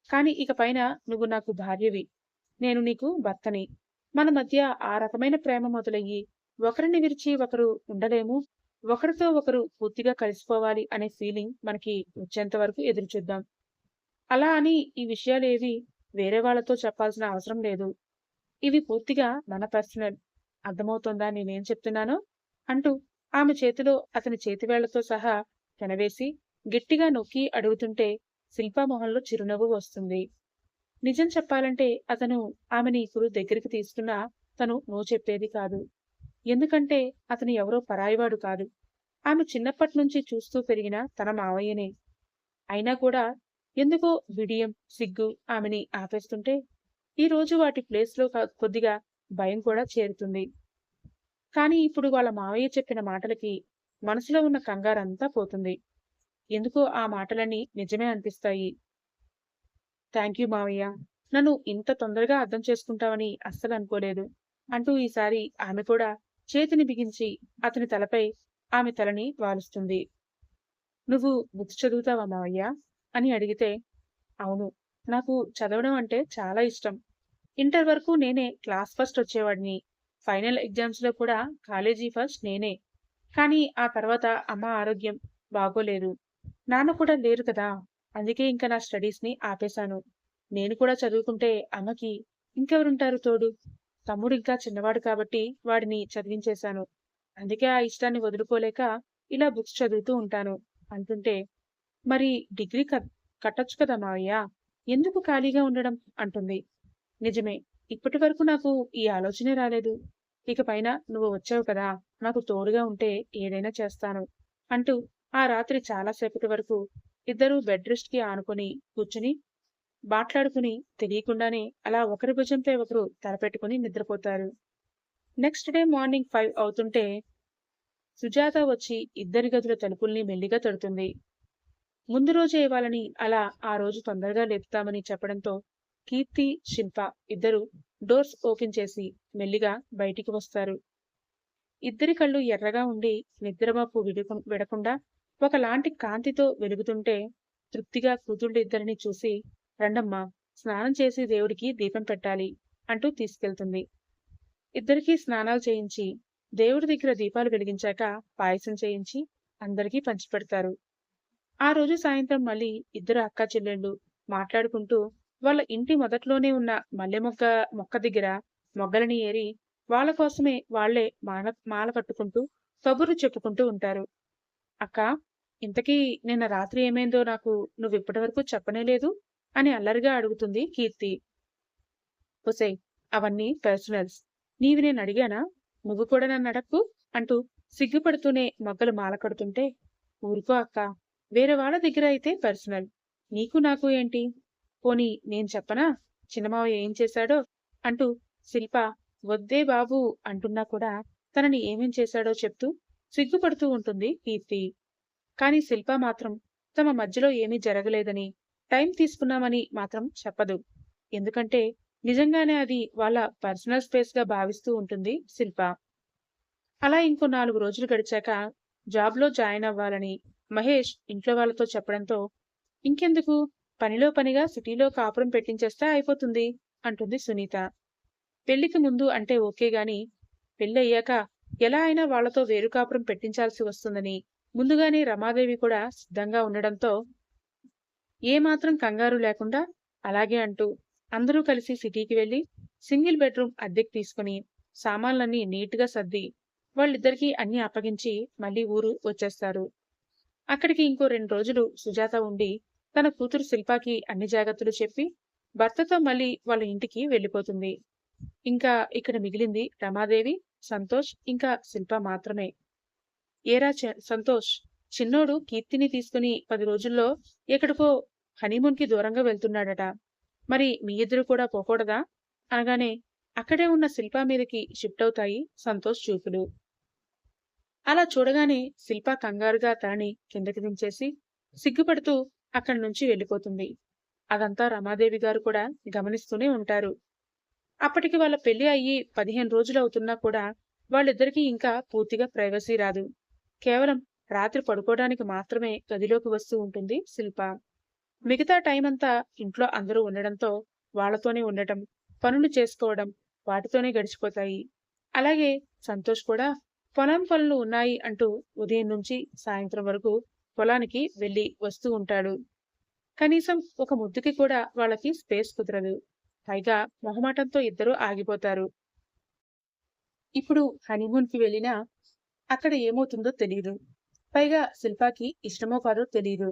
కానీ ఇక పైన నువ్వు నాకు భార్యవి. నేను నీకు భర్తని. మన మధ్య ఆ రకమైన ప్రేమ మొదలయ్యి, ఒకరిని విరిచి ఒకరు ఉండలేము. ఒకరితో ఒకరు పూర్తిగా కలిసిపోవాలి అనే ఫీలింగ్ మనకి వచ్చేంత వరకు ఎదురుచూద్దాం. అలా అని ఈ విషయాలేవి వేరే వాళ్ళతో చెప్పాల్సిన అవసరం లేదు. ఇవి పూర్తిగా మన పర్సనల్. అర్థమవుతోందా నేనేం చెప్తున్నానో? అంటూ ఆమె చేతిలో అతని చేతివేళ్లతో సహా పెనవేసి గట్టిగా నొక్కి అడుగుతుంటే శిల్పా మొహంలో చిరునవ్వు వస్తుంది. నిజం చెప్పాలంటే అతను ఆమెని ఇప్పుడు దగ్గరికి తీసుకున్నా తను నో చెప్పేది కాదు. ఎందుకంటే అతను ఎవరో పరాయివాడు కాదు. ఆమె చిన్నప్పట్నుంచి చూస్తూ పెరిగిన తన మావయ్యనే. అయినా కూడా ఎందుకో బిడియం, సిగ్గు ఆమెని ఆపేస్తుంటే ఈ రోజు వాటి ప్లేస్‌లో కొద్దిగా భయం కూడా చేరుతుంది. కానీ ఇప్పుడు వాళ్ళ మావయ్య చెప్పిన మాటలకి మనసులో ఉన్న కంగారంతా పోతుంది. ఎందుకో ఆ మాటలన్నీ నిజమే అనిపిస్తాయి. థాంక్ యూ మావయ్య. నన్ను ఇంత తొందరగా అర్థం చేసుకుంటావని అస్సలనుకోలేదు అంటూ ఈసారి ఆమె కూడా చేతిని బిగించి అతని తలపై ఆమె తలని వాలుస్తుంది. నువ్వు బుక్స్ చదువుతావా మావయ్య అని అడిగితే, అవును. నాకు చదవడం అంటే చాలా ఇష్టం. ఇంటర్ వరకు నేనే క్లాస్ ఫస్ట్ వచ్చేవాడిని. ఫైనల్ ఎగ్జామ్స్‌లో కూడా కాలేజీ ఫస్ట్ నేనే. కానీ ఆ తర్వాత అమ్మ ఆరోగ్యం బాగోలేదు. నాన్న కూడా లేరు కదా! అందుకే ఇంక నా స్టడీస్‌ని ఆపేశాను. నేను కూడా చదువుకుంటే అమ్మకి ఇంకెవరుంటారు తోడు? తమ్ముడు ఇంకా చిన్నవాడు కాబట్టి వాడిని చదివించేశాను. అందుకే ఆ ఇష్టాన్ని వదులుకోలేక ఇలా బుక్స్ చదువుతూ ఉంటాను అంటుంటే, మరి డిగ్రీ కట్టొచ్చు కదా మావయ్య! ఎందుకు ఖాళీగా ఉండడం అంటుంది. నిజమే. ఇప్పటి వరకు నాకు ఈ ఆలోచనే రాలేదు. ఇకపైన నువ్వు వచ్చావు కదా! నాకు తోడుగా ఉంటే ఏదైనా చేస్తాను అంటూ ఆ రాత్రి చాలా సేపటి వరకు ఇద్దరూ బెడ్ రెస్ట్‌కి ఆనుకొని కూర్చుని మాట్లాడుకుని తెలియకుండానే అలా ఒకరి భుజంపై ఒకరు తలపెట్టుకుని నిద్రపోతారు. నెక్స్ట్ డే మార్నింగ్ 5 అవుతుంటే సుజాత వచ్చి ఇద్దరి గదుల తలుపుల్ని మెల్లిగా తడుతుంది. ముందు రోజే వాళ్ళని అలా ఆ రోజు తొందరగా లేపుతామని చెప్పడంతో కీర్తి, శిల్ప ఇద్దరు డోర్స్ ఓపెన్ చేసి మెల్లిగా బయటికి వస్తారు. ఇద్దరి కళ్ళు ఎర్రగా ఉండి నిద్రమబ్బు విడకుండా ఒకలాంటి కాంతితో వెలుగుతుంటే తృప్తిగా కూతుళ్ళిద్దరిని చూసి, రండమ్మా, స్నానం చేసి దేవుడికి దీపం పెట్టాలి అంటూ తీసుకెళ్తుంది. ఇద్దరికీ స్నానాలు చేయించి దేవుడి దగ్గర దీపాలు వెలిగించాక పాయసం చేయించి అందరికీ పంచిపెడతారు. ఆ రోజు సాయంత్రం మళ్ళీ ఇద్దరు అక్కా చెల్లెళ్ళు మాట్లాడుకుంటూ వాళ్ళ ఇంటి మొదట్లోనే ఉన్న మల్లె మొక్క దగ్గర మొగ్గలని ఏరి వాళ్ళ కోసమే వాళ్లే మాల కట్టుకుంటూ కబుర్లు చెప్పుకుంటూ ఉంటారు. అక్కా, ఇంతకీ నిన్న రాత్రి ఏమైందో నాకు నువ్విప్పటివరకు చెప్పనేలేదు అని అల్లరిగా అడుగుతుంది కీర్తి. ఒసేయ్, అవన్నీ పర్సనల్స్. నీవి నేను అడిగానా? నువ్వు కూడా నన్ను అడక్కు అంటూ సిగ్గుపడుతూనే మొగ్గలు మాల కడుతుంటే, ఊరుకో అక్క, వేరే వాళ్ళ దగ్గర అయితే పర్సనల్, నీకు నాకు ఏంటి? పోనీ నేను చెప్పనా చిన్నమావయ్య ఏం చేశాడో అంటూ శిల్ప వద్దే బాబు అంటున్నా కూడా తనని ఏమేం చేశాడో చెప్తూ సిగ్గుపడుతూ ఉంటుంది కీర్తి. కాని శిల్ప మాత్రం తమ మధ్యలో ఏమీ జరగలేదని, టైం తీసుకున్నామని మాత్రం చెప్పదు. ఎందుకంటే నిజంగానే అది వాళ్ళ పర్సనల్ స్పేస్ గా భావిస్తూ ఉంటుంది శిల్ప. అలా ఇంకో 4 రోజులు గడిచాక జాబ్లో జాయిన్ అవ్వాలని మహేష్ ఇంట్లో వాళ్ళతో చెప్పడంతో, ఇంకెందుకు, పనిలో పనిగా సిటీలో కాపురం పెట్టించేస్తే అయిపోతుంది అంటుంది సునీత. పెళ్లికి ముందు అంటే ఓకే గాని పెళ్ళయ్యాక ఎలా అయినా వాళ్లతో వేరు కాపురం పెట్టించాల్సి వస్తుందని ముందుగానే రమాదేవి కూడా సిద్ధంగా ఉండడంతో ఏమాత్రం కంగారు లేకుండా అలాగే అంటూ అందరూ కలిసి సిటీకి వెళ్లి సింగిల్ బెడ్రూమ్ అద్దెకి తీసుకుని సామాన్లన్నీ నీట్గా సర్ది వాళ్ళిద్దరికీ అన్ని అప్పగించి మళ్లీ ఊరు వచ్చేస్తారు. అక్కడికి ఇంకో 2 రోజులు సుజాత ఉండి తన కూతురు శిల్పాకి అన్ని జాగ్రత్తలు చెప్పి భర్తతో మళ్లీ వాళ్ళ ఇంటికి వెళ్లిపోతుంది. ఇంకా ఇక్కడ మిగిలింది రమాదేవి, సంతోష్ ఇంకా శిల్ప మాత్రమే. ఏరా సంతోష్, చిన్నోడు కీర్తిని తీసుకుని 10 రోజుల్లో ఎక్కడికో హనీమూన్ కి దూరంగా వెళ్తున్నాడట. మరి మీ ఇద్దరు కూడా పోకూడదా అనగానే అక్కడే ఉన్న శిల్ప మీదకి షిఫ్ట్ అవుతాయి సంతోష్ చూపులు. అలా చూడగానే శిల్ప కంగారుగా తనని కిందకి దించేసి సిగ్గుపడుతూ అక్కడి నుంచి వెళ్ళిపోతుంది. అదంతా రమాదేవి గారు కూడా గమనిస్తూనే ఉంటారు. అప్పటికి వాళ్ళ పెళ్లి అయ్యి 15 రోజులు అవుతున్నా కూడా వాళ్ళిద్దరికీ ఇంకా పూర్తిగా ప్రైవసీ రాదు. కేవలం రాత్రి పడుకోవడానికి మాత్రమే గదిలోకి వస్తూ ఉంటుంది శిల్ప. మిగతా టైం అంతా ఇంట్లో అందరూ ఉండడంతో వాళ్లతోనే ఉండటం, పనులు చేసుకోవడం వాటితోనే గడిచిపోతాయి. అలాగే సంతోష్ కూడా పొలం పనులు ఉన్నాయి అంటూ ఉదయం నుంచి సాయంత్రం వరకు పొలానికి వెళ్లి వస్తూ ఉంటాడు. కనీసం ఒక ముద్దుకి కూడా వాళ్ళకి స్పేస్ కుదరదు. పైగా మొహమాటంతో ఇద్దరూ ఆగిపోతారు. ఇప్పుడు హనీమూన్ కి వెళ్ళినా అక్కడ ఏమవుతుందో తెలియదు. పైగా శిల్పాకి ఇష్టమో కాదో తెలియదు.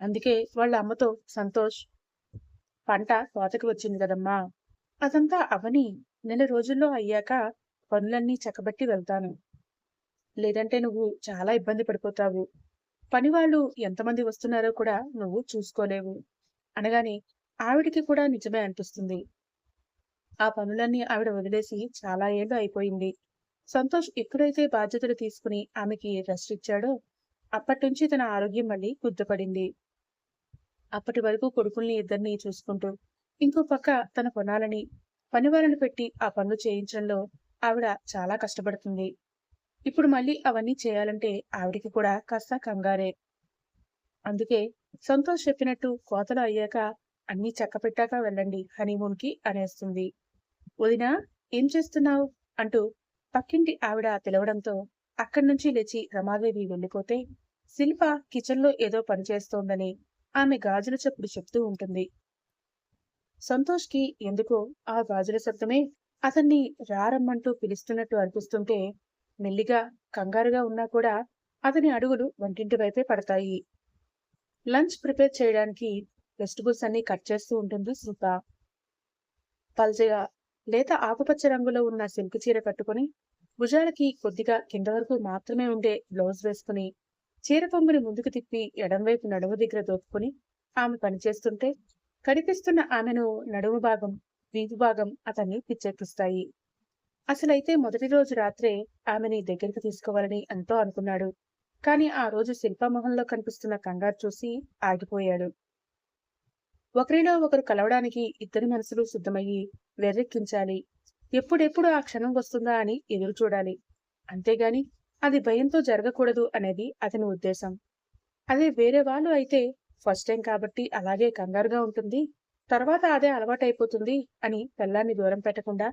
అందుకే వాళ్ళ అమ్మతో సంతోష్, పంట కోతకి వచ్చింది కదమ్మా, అదంతా అవని, నెల రోజుల్లో అయ్యాక పనులన్నీ చక్కబెట్టి వెళ్తాను. లేదంటే నువ్వు చాలా ఇబ్బంది పడిపోతావు. పనివాళ్ళు ఎంతమంది వస్తున్నారో కూడా నువ్వు చూసుకోలేవు అనగానే ఆవిడికి కూడా నిజమే అనిపిస్తుంది. ఆ పనులన్నీ ఆవిడ వదిలేసి చాలా ఏళ్ళు అయిపోయింది. సంతోష్ ఎప్పుడైతే బాధ్యతలు తీసుకుని ఆమెకి రెస్ట్ ఇచ్చాడో అప్పటినుంచి తన ఆరోగ్యం మళ్ళీ కుదుటపడింది. అప్పటి వరకు కొడుకుల్ని ఇద్దరిని చూసుకుంటూ ఇంకో పక్క తన పొలాలని పనివాళ్ళని పెట్టి ఆ పనులు చేయించడంలో ఆవిడ చాలా కష్టపడుతుంది. ఇప్పుడు మళ్ళీ అవన్నీ చేయాలంటే ఆవిడికి కూడా కాస్త కంగారే. అందుకే సంతోష్ చెప్పినట్టు కోతలు అయ్యాక అన్నీ చక్కపెట్టాక వెళ్ళండి హనీమూన్ కి అనేస్తుంది. వదినా, ఏం చేస్తున్నావు అంటూ పక్కింటి ఆవిడ పిలవడంతో అక్కడి నుంచి లేచి రమాదేవి వెళ్ళిపోతే శిల్ప కిచెన్ లో ఏదో పని చేస్తోందని ఆమె గాజుల చప్పుడు చెప్తూ ఉంటుంది. సంతోష్ కి ఎందుకో ఆ గాజుల శబ్దమే అతన్ని రారమ్మంటూ పిలుస్తున్నట్టు అనిపిస్తుంటే మెల్లిగా కంగారుగా ఉన్నా కూడా అతని అడుగులు వంటింటి వైపే పడతాయి. లంచ్ ప్రిపేర్ చేయడానికి వెజిటబుల్స్ అన్ని కట్ చేస్తూ ఉంటుంది శిల్ప. పల్చగా లేత ఆకుపచ్చ రంగులో ఉన్న సిల్క్ చీర కట్టుకుని భుజాలకి కొద్దిగా కింద వరకు మాత్రమే ఉండే బ్లౌజ్ వేసుకుని చీర కొంగుని ముందుకు తిప్పి ఎడంవైపు నడుము దగ్గర దోపుకుని ఆమె పనిచేస్తుంటే కనిపిస్తున్న ఆమెను నడుము భాగం, వీపు భాగం అతన్ని పిచ్చెక్కిస్తాయి. అసలైతే మొదటి రోజు రాత్రే ఆమెని దగ్గరికి తీసుకోవాలని ఎంతో అనుకున్నాడు. కానీ ఆ రోజు శిల్ప మొహంలో కనిపిస్తున్న కంగారు చూసి ఆగిపోయాడు. ఒకరిలో ఒకరు కలవడానికి ఇద్దరి మనసులు సిద్ధమయ్యి వెర్రెక్కించాలి. ఎప్పుడెప్పుడు ఆ క్షణం వస్తుందా అని ఎదురు చూడాలి. అంతేగాని అది భయంతో జరగకూడదు అనేది అతని ఉద్దేశం. అదే వేరే వాళ్ళు అయితే ఫస్ట్ టైం కాబట్టి అలాగే కంగారుగా ఉంటుంది. తర్వాత అదే అలవాటైపోతుంది అని పెళ్ళాన్ని దూరం పెట్టకుండా,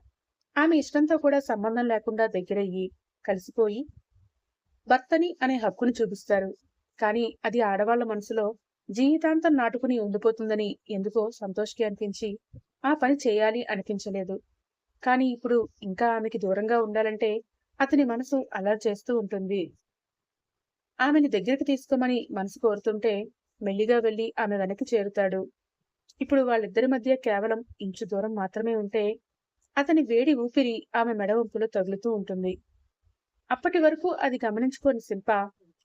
ఆమె ఇష్టంతో కూడా సంబంధం లేకుండా దగ్గరయ్యి, కలిసిపోయి భర్తని అనే హక్కుని చూపిస్తారు. కానీ అది ఆడవాళ్ల మనసులో జీవితాంతం నాటుకుని ఉండిపోతుందని ఎందుకో సంతోష్కి అనిపించి ఆ పని చేయాలి అనిపించలేదు. కానీ ఇప్పుడు ఇంకా ఆమెకి దూరంగా ఉండాలంటే అతని మనసు అలర్ చేస్తూ ఉంటుంది. ఆమెని దగ్గరికి తీసుకోమని మనసు కోరుతుంటే మెల్లిగా వెళ్లి ఆమె వెనక్కి చేరుతాడు. ఇప్పుడు వాళ్ళిద్దరి మధ్య కేవలం ఇంచు దూరం మాత్రమే ఉంటే అతని వేడి ఊపిరి ఆమె మెడ వంపులో తగులుతూ ఉంటుంది. అప్పటి వరకు అది గమనించుకోని శిల్ప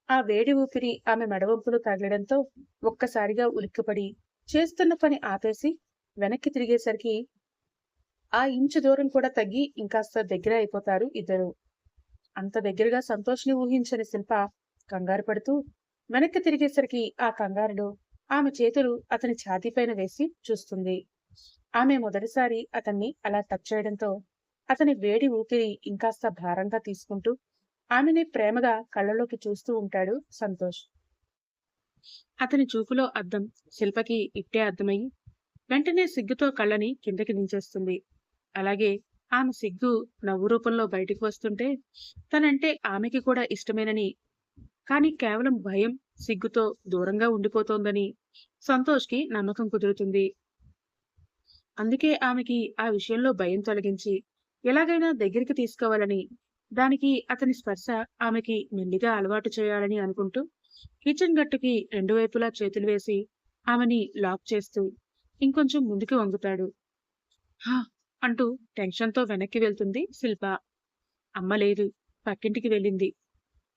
ఆ వేడి ఊపిరి ఆమె మెడవంపులు తగలడంతో ఒక్కసారిగా ఉలిక్కిపడి చేస్తున్న పని ఆపేసి వెనక్కి తిరిగేసరికి ఆ ఇంచు దూరం కూడా తగ్గి ఇంకాస్త దగ్గర అయిపోతారు ఇద్దరు. అంత దగ్గరగా సంతోష్ని ఊహించని శిల్ప కంగారు పడుతూ వెనక్కి తిరిగేసరికి ఆ కంగారులో ఆమె చేతులు అతని ఛాతీపైన వేసి చూస్తుంది. ఆమె మొదటిసారి అతన్ని అలా టచ్ చేయడంతో అతని వేడి ఊపిరి ఇంకాస్త భారంగా తీసుకుంటూ ఆమెని ప్రేమగా కళ్ళలోకి చూస్తూ ఉంటాడు సంతోష్. అతని చూపులో అద్దం శిల్పకి ఇట్టే అర్థమయ్యి వెంటనే సిగ్గుతో కళ్ళని కిందకి దించేస్తుంది. అలాగే ఆమె సిగ్గు నవ్వు రూపంలో బయటికి వస్తుంటే తనంటే ఆమెకి కూడా ఇష్టమేనని, కానీ కేవలం భయం, సిగ్గుతో దూరంగా ఉండిపోతోందని సంతోష్కి నమ్మకం కుదురుతుంది. అందుకే ఆమెకి ఆ విషయంలో భయం తొలగించి ఎలాగైనా దగ్గరికి తీసుకోవాలని, దానికి అతని స్పర్శ ఆమెకి మెల్లిగా అలవాటు చేయాలని అనుకుంటూ కిచెన్ గట్టుకి రెండు వైపులా చేతులు వేసి ఆమెని లాక్ చేస్తూ ఇంకొంచెం ముందుకు వంగుతాడు. హా అంటూ టెన్షన్తో వెనక్కి వెళ్తుంది శిల్ప. అమ్మ లేదు, పక్కింటికి వెళ్ళింది.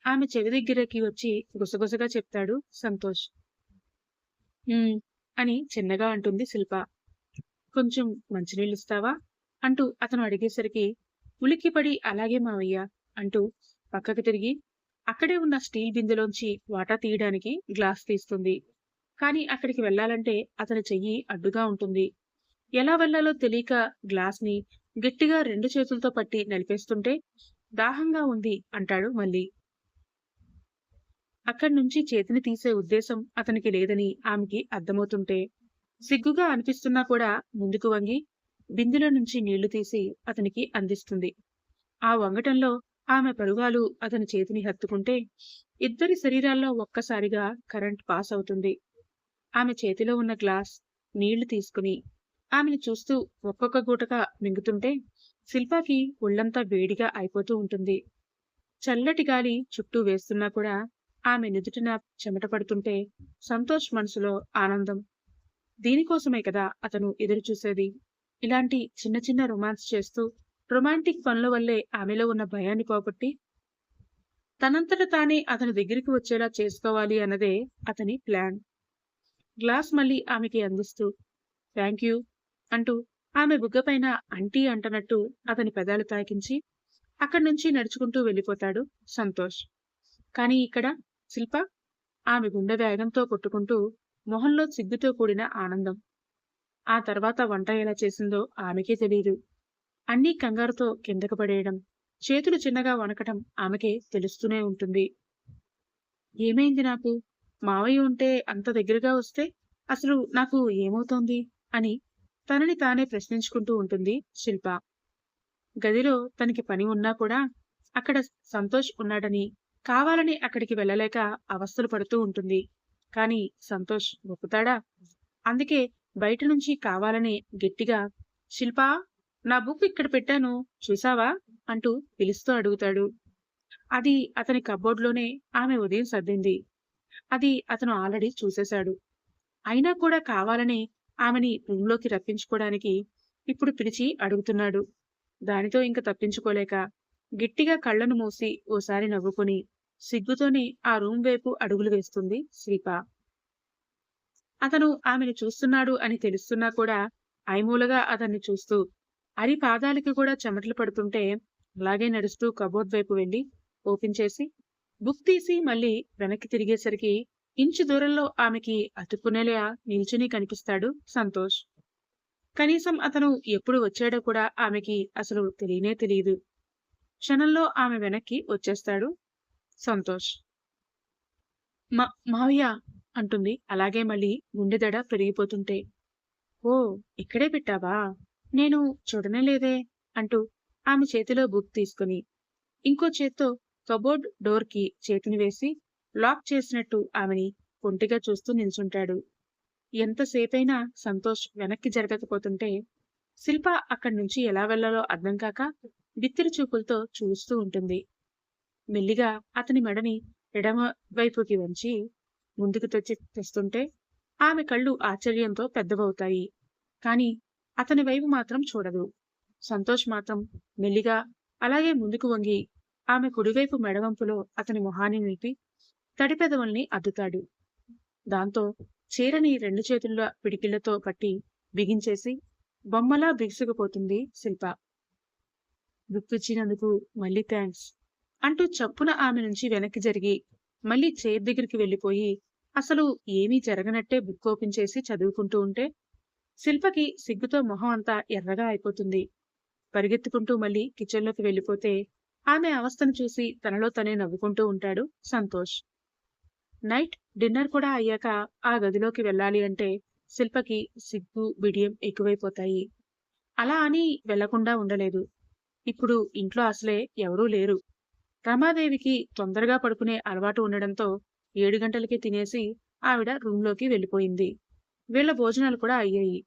ఆమె చెవి దగ్గరకి వచ్చి గుసగుసగా చెప్తాడు సంతోష్. అని చిన్నగా అంటుంది శిల్ప. కొంచెం మంచినీళ్ళిస్తావా అంటూ అతను అడిగేసరికి ఉలిక్కిపడి అలాగే మావయ్య అంటూ పక్కకు తిరిగి అక్కడే ఉన్న స్టీల్ బిందెలోంచి వాటా తీయడానికి గ్లాస్ తీస్తుంది. కాని అక్కడికి వెళ్లాలంటే అతని చెయ్యి అడ్డుగా ఉంటుంది. ఎలా వెళ్లాలో తెలియక గ్లాస్ ని గట్టిగా రెండు చేతులతో పట్టి నలిపేస్తుంటే దాహంగా ఉంది అంటాడు మళ్ళీ. అక్కడి నుంచి చేతిని తీసే ఉద్దేశం అతనికి లేదని ఆమెకి అర్థమవుతుంటే సిగ్గుగా అనిపిస్తున్నా కూడా ముందుకు వంగి బిందెలో నుంచి నీళ్లు తీసి అతనికి అందిస్తుంది. ఆ వంగటంలో ఆమె పరువాలు అతని చేతిని హత్తుకుంటే ఇద్దరి శరీరాల్లో ఒక్కసారిగా కరెంట్ పాస్ అవుతుంది. ఆమె చేతిలో ఉన్న గ్లాస్ నీళ్లు తీసుకుని ఆమెను చూస్తూ ఒక్కొక్క గూటగా మింగుతుంటే శిల్పాకి ఒళ్లంతా వేడిగా అయిపోతూ ఉంటుంది. చల్లటి గాలి చుట్టూ వేస్తున్నా కూడా ఆమె నుదుటిన చెమట పడుతుంటే సంతోష్ మనసులో ఆనందం. దీనికోసమే కదా అతను ఎదురు చూసేది. ఇలాంటి చిన్న చిన్న రొమాన్స్ చేస్తూ రొమాంటిక్ పనుల వల్లే ఆమెలో ఉన్న భయాన్ని పోగొట్టి తనంతట తానే అతని దగ్గరికి వచ్చేలా చేసుకోవాలి అన్నదే అతని ప్లాన్. గ్లాస్ మళ్ళీ ఆమెకి అందిస్తూ థ్యాంక్ యూ అంటూ ఆమె బుగ్గపైన అంటీ అంటనట్టు అతని పెదాలు తాకించి అక్కడి నుంచి నడుచుకుంటూ వెళ్ళిపోతాడు సంతోష్. కానీ ఇక్కడ శిల్ప ఆమె గుండె వేగంతో కొట్టుకుంటూ మొహంలో సిగ్గుతో కూడిన ఆనందం. ఆ తర్వాత వంట ఎలా చేసిందో ఆమెకే తెలియదు. అన్నీ కంగారుతో కిందకు పడేయడం, చేతులు చిన్నగా వణకటం ఆమెకే తెలుస్తూనే ఉంటుంది. ఏమైంది నాకు? మావయ్య ఉంటే అంత దగ్గరగా వస్తే అసలు నాకు ఏమవుతోంది అని తనని తానే ప్రశ్నించుకుంటూ ఉంటుంది శిల్ప. గదిలో తనకి పని ఉన్నా కూడా అక్కడ సంతోష్ ఉన్నాడని కావాలని అక్కడికి వెళ్ళలేక అవస్థలు పడుతూ ఉంటుంది. కాని సంతోష్ ఒప్పుతాడా? అందుకే బయట నుంచి కావాలని గట్టిగా శిల్పా, నా బుక్ ఇక్కడ పెట్టాను చూసావా అంటూ పిలుస్తూ అడుగుతాడు. అది అతని కబోర్డ్లోనే ఆమె ఉదయం సర్దింది. అది అతను ఆల్రెడీ చూసేశాడు. అయినా కూడా కావాలని ఆమెని రూంలోకి రప్పించుకోవడానికి ఇప్పుడు పిలిచి అడుగుతున్నాడు. దానితో ఇంక తప్పించుకోలేక గట్టిగా కళ్లను మూసి ఓసారి నవ్వుకుని సిగ్గుతోనే ఆ రూం వైపు అడుగులు వేస్తుంది శిల్ప. అతను ఆమెను చూస్తున్నాడు అని తెలుస్తున్నా కూడా ఐమూలగా అతన్ని చూస్తూ అరి పాదాలకి కూడా చెమటలు పడుతుంటే అలాగే నడుస్తూ కబోర్డ్ వైపు వెళ్లి ఓపెన్ చేసి బుక్ తీసి మళ్ళీ వెనక్కి తిరిగేసరికి ఇంచు దూరంలో ఆమెకి అతుక్కునేలా నిల్చుని కనిపిస్తాడు సంతోష్. కనీసం అతను ఎప్పుడు వచ్చాడో కూడా ఆమెకి అసలు తెలియనే తెలియదు. క్షణంలో ఆమె వెనక్కి వచ్చేస్తాడు సంతోష్. మావయ్య అంటుంది అలాగే మళ్ళీ గుండెదడ పెరిగిపోతుంటే. ఓ, ఇక్కడే పెట్టావా? నేను చూడనే లేదే అంటూ ఆమె చేతిలో బుక్ తీసుకుని ఇంకో చేత్తో కబోర్డ్ డోర్ కి చేతిని వేసి లాక్ చేసినట్టు ఆమెని కొంటిగా చూస్తూ నిల్చుంటాడు. ఎంతసేపైనా సంతోష్ వెనక్కి జరగకపోతుంటే శిల్ప అక్కడి నుంచి ఎలా వెళ్లాలో అర్థం కాక బిత్తిరి చూపులతో చూస్తూ ఉంటుంది. మెల్లిగా అతని మెడని ఎడమ వైపుకి వంచి ముందుకు తెస్తుంటే ఆమె కళ్ళు ఆశ్చర్యంతో పెద్దవవుతాయి. కాని అతని వైపు మాత్రం చూడదు. సంతోష్ మాత్రం మెల్లిగా అలాగే ముందుకు వంగి ఆమె కుడివైపు మెడవంపులో అతని మొహాన్ని నిలిపి తడిపెదవుల్ని అద్దుతాడు. దాంతో చీరని రెండు చేతుల పిడికిళ్లతో పట్టి బిగించేసి బొమ్మలా బిగుసుకుపోతుంది శిల్ప. గుర్తిచ్చినందుకు మళ్ళీ థ్యాంక్స్ అంటూ చప్పున ఆమె నుంచి వెనక్కి జరిగి మళ్ళీ చైర్ దగ్గరికి వెళ్లిపోయి అసలు ఏమీ జరగనట్టే బుక్ ఓపెన్ చేసి చదువుకుంటూ ఉంటే శిల్పకి సిగ్గుతో మొహం అంతా ఎర్రగా అయిపోతుంది. పరిగెత్తుకుంటూ మళ్ళీ కిచెన్లోకి వెళ్లిపోతే ఆమె అవస్థను చూసి తనలో తనే నవ్వుకుంటూ ఉంటాడు సంతోష్. నైట్ డిన్నర్ కూడా అయ్యాక ఆ గదిలోకి వెళ్ళాలి అంటే శిల్పకి సిగ్గు బిడియం ఎక్కువైపోతాయి. అలా అని వెళ్లకుండా ఉండలేదు. ఇప్పుడు ఇంట్లో అసలే ఎవరూ లేరు. రమాదేవికి తొందరగా పడుకునే అలవాటు ఉండడంతో 7 గంటలకి తినేసి ఆవిడ రూంలోకి వెళ్లిపోయింది. వీళ్ల భోజనాలు కూడా అయ్యాయి.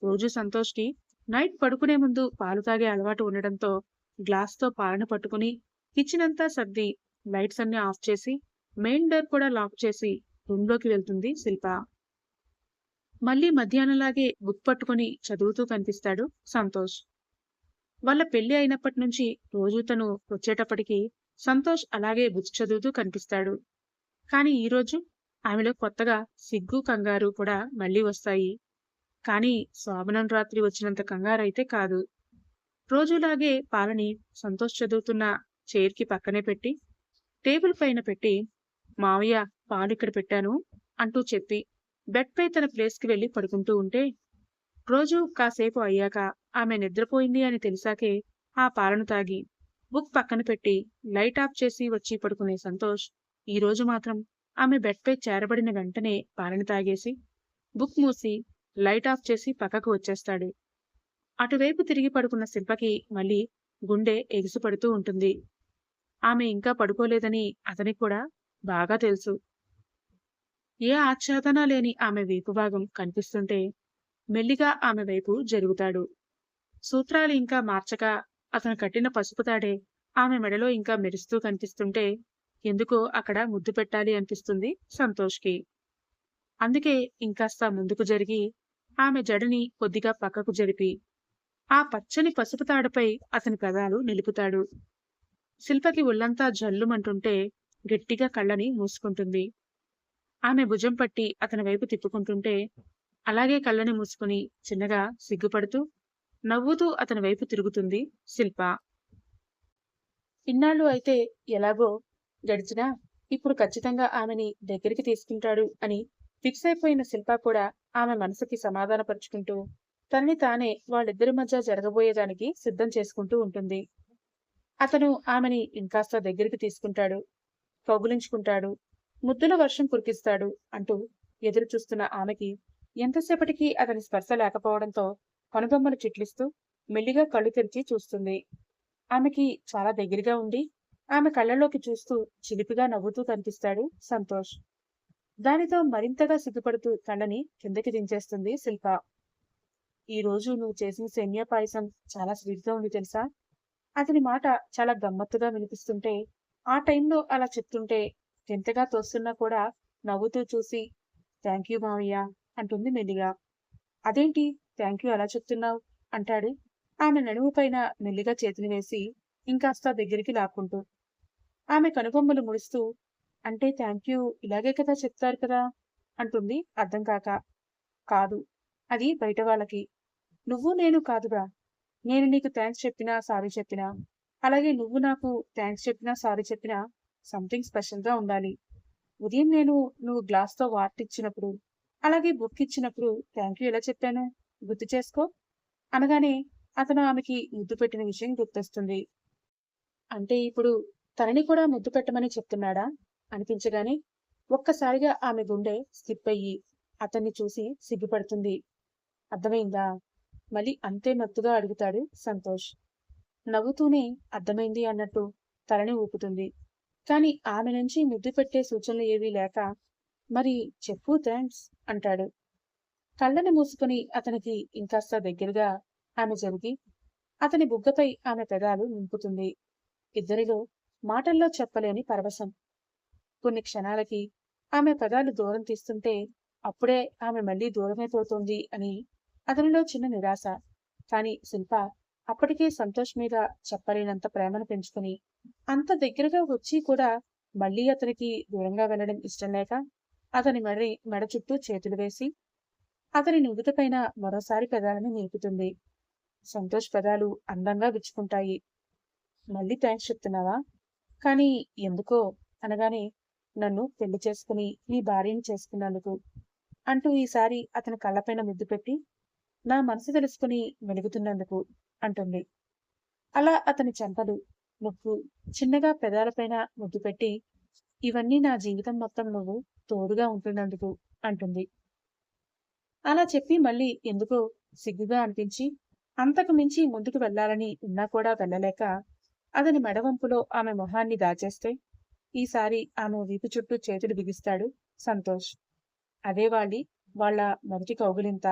రోజు సంతోష్కి నైట్ పడుకునే ముందు పాలు తాగే అలవాటు ఉండడంతో గ్లాస్తో పాలను పట్టుకుని కిచెన్ అంతా సర్ది లైట్స్ అన్ని ఆఫ్ చేసి మెయిన్ డోర్ కూడా లాక్ చేసి రూంలోకి వెళ్తుంది శిల్ప. మళ్ళీ మధ్యాహ్నంలాగే బుక్ పట్టుకుని చదువుతూ కనిపిస్తాడు సంతోష్. వాళ్ళ పెళ్లి అయినప్పటి నుంచి రోజు తను వచ్చేటప్పటికి సంతోష్ అలాగే బుక్స్ చదువుతూ కనిపిస్తాడు. కాని ఈరోజు ఆమెలో కొత్తగా సిగ్గు కంగారు కూడా మళ్లీ వస్తాయి. కాని శోభనం రాత్రి వచ్చినంత కంగారైతే కాదు. రోజులాగే పాలని సంతోష్ చదువుతున్న చైర్కి పక్కనే పెట్టి టేబుల్ పైన పెట్టి మావయ్య పాలిక్కడ పెట్టాను అంటూ చెప్పి బెడ్ పై తన ప్లేస్కి వెళ్లి పడుకుంటూ ఉంటే రోజు కాసేపు అయ్యాక ఆమె నిద్రపోయింది అని తెలిసాకే ఆ పాలను తాగి బుక్ పక్కన పెట్టి లైట్ ఆఫ్ చేసి వచ్చి పడుకునే సంతోష్ ఈ రోజు మాత్రం ఆమె బెడ్ పై చేరబడిన వెంటనే పాలను తాగేసి బుక్ మూసి లైట్ ఆఫ్ చేసి పక్కకు వచ్చేస్తాడు. అటువైపు తిరిగి పడుకున్న శిల్పకి మళ్ళీ గుండె ఎగిసిపడుతూ ఉంటుంది. ఆమె ఇంకా పడుకోలేదని అతనికి కూడా బాగా తెలుసు. ఏ ఆచ్ఛాదన లేని ఆమె వీపు భాగం కనిపిస్తుంటే మెల్లిగా ఆమె వైపు జరుగుతాడు. సూత్రాలు ఇంకా మార్చక అతను కట్టిన పసుపు తాడే ఆమె మెడలో ఇంకా మెరుస్తూ కనిపిస్తుంటే ఎందుకో అక్కడ ముద్దు పెట్టాలి అనిపిస్తుంది సంతోష్కి. అందుకే ఇంకాస్త ముందుకు జరిగి ఆమె జడని కొద్దిగా పక్కకు జరిపి ఆ పచ్చని పసుపు తాడుపై అతని పెదాలు నిలుపుతాడు. శిల్పకి ఒళ్లంతా జల్లుమంటుంటే గట్టిగా కళ్ళని మూసుకుంటుంది. ఆమె భుజం పట్టి అతని వైపు తిప్పుకుంటుంటే అలాగే కళ్ళని మూసుకుని చిన్నగా సిగ్గుపడుతూ నవ్వుతూ అతని వైపు తిరుగుతుంది శిల్ప. ఇన్నాళ్ళు అయితే ఎలాగో గడిచినా ఇప్పుడు ఖచ్చితంగా ఆమెని దగ్గరికి తీసుకుంటాడు అని ఫిక్స్ అయిపోయిన శిల్ప కూడా ఆమె మనసుకి సమాధానపరుచుకుంటూ తనని తానే వాళ్ళిద్దరి మధ్య జరగబోయేదానికి సిద్ధం చేసుకుంటూ ఉంటుంది. అతను ఆమెని ఇంకాస్త దగ్గరికి తీసుకుంటాడు, కౌగులించుకుంటాడు, ముద్దుల వర్షం కురికిస్తాడు అంటూ ఎదురు చూస్తున్న ఆమెకి ఎంతసేపటికి అతని స్పర్శ లేకపోవడంతో కనుబొమ్మలు చిట్లిస్తూ మెల్లిగా కళ్ళు తెరిచి చూస్తుంది. ఆమెకి చాలా దగ్గరగా ఉండి ఆమె కళ్ళలోకి చూస్తూ చిలిపిగా నవ్వుతూ కనిపిస్తాడు సంతోష్. దానితో మరింతగా సిగ్గుపడుతూ కళ్ళని కిందకి దించేస్తుంది శిల్ప. ఈ రోజు నువ్వు చేసిన సేమియా పాయసం చాలా స్వీట్గా ఉంది తెలుసా? అతని మాట చాలా గమ్మత్తుగా వినిపిస్తుంటే ఆ టైంలో అలా చెప్తుంటే ఎంతగా తోస్తున్నా కూడా నవ్వుతూ చూసి థ్యాంక్ యూ మావయ్య అంటుంది మెల్లిగా. అదేంటి థ్యాంక్ యూ అలా చెప్తున్నావు అంటాడు ఆమె నడుము పైన మెల్లిగా చేతిని వేసి ఇంకాస్త దగ్గరికి లాక్కుంటూ. ఆమె కనుబొమ్మలు ముడుస్తూ అంటే థ్యాంక్ యూ ఇలాగే కదా చెప్తారు కదా అంటుంది అర్థం కాక. కాదు. అది బయట వాళ్ళకి. నువ్వు నేను కాదుగా. నేను నీకు థాంక్స్ చెప్పినా, సారీ చెప్పినా, అలాగే నువ్వు నాకు థాంక్స్ చెప్పినా, సారీ చెప్పినా సంథింగ్ స్పెషల్‌గా ఉండాలి. ఉదయం నువ్వు గ్లాస్‌తో వాటర్ ఇచ్చినప్పుడు, అలాగే బుక్ ఇచ్చినప్పుడు థాంక్ యూ ఎలా చెప్పాను? గుర్తు చేసుకో అనగానే అతను ఆమెకి ముద్దు పెట్టిన విషయం గుర్తొస్తుంది. అంటే ఇప్పుడు తనని కూడా ముద్దు పెట్టమని చెప్తున్నాడా? అనిపించగానే ఒక్కసారిగా ఆమె గుండె స్కిప్ అయ్యి అతన్ని చూసి సిగ్గుపడుతుంది. అర్థమైందా? మళ్ళీ అంతే మత్తుగా అడుగుతాడు సంతోష్. నవ్వుతూనే అర్థమైంది అన్నట్టు తలని ఊపుతుంది. కాని ఆమె నుంచి ముద్దు పెట్టే సూచనలు ఏవీ లేక, మరి చెప్పు థాంక్స్ అంటాడు. కళ్ళను మూసుకుని అతనికి ఇంకాస్త దగ్గరగా ఆమె జరిగి, అతని బుగ్గపై ఆమె పెదాలు నింపుతుంది. ఇద్దరిలో మాటల్లో చెప్పలేని పరవశం. కొన్ని క్షణాలకి ఆమె పెదాలు దూరం తీస్తుంటే, అప్పుడే ఆమె మళ్ళీ దూరమైపోతోంది అని అతనిలో చిన్న నిరాశ. కాని శిల్ప అప్పటికే సంతోష్ మీద చెప్పలేనంత ప్రేమను పెంచుకుని, అంత దగ్గరగా వచ్చి కూడా మళ్ళీ అతనికి దూరంగా వెళ్ళడం ఇష్టం లేక, అతని మెడ చుట్టూ చేతులు వేసి, అతని నుదుటిపైన మరోసారి పెదాలను నిలుపుతుంది. సంతోష్ పెదాలు అందంగా విచ్చుకుంటాయి. మళ్ళీ థాంక్స్ చెప్తున్నావా? కానీ ఎందుకో అనగానే, నన్ను పెళ్లి చేసుకుని నీ భార్యని చేసుకున్నందుకు అంటూ ఈసారి అతని కళ్ళపైన ముద్దు పెట్టి, నా మనసు తెలుసుకుని వెలుగుతున్నందుకు అంటుంది. అలా అతని చెంపలు నొక్కు చిన్నగా పెదాలపైన ముద్దు పెట్టి, ఇవన్నీ నా జీవితం మొత్తం నువ్వు తోడుగా ఉంటున్నందుకు అంటుంది. అలా చెప్పి మళ్ళీ ఎందుకో సిగ్గుగా అనిపించి, అంతకు మించి ముందుకు వెళ్ళాలని ఉన్నా కూడా వెళ్ళలేక, అతని మెడవంపులో ఆమె మొహాన్ని దాచేస్తే, ఈసారి ఆమె వీపు చుట్టూ చేతులు బిగిస్తాడు సంతోష్. అదే వాళ్ళ మొదటి కౌగిలింత.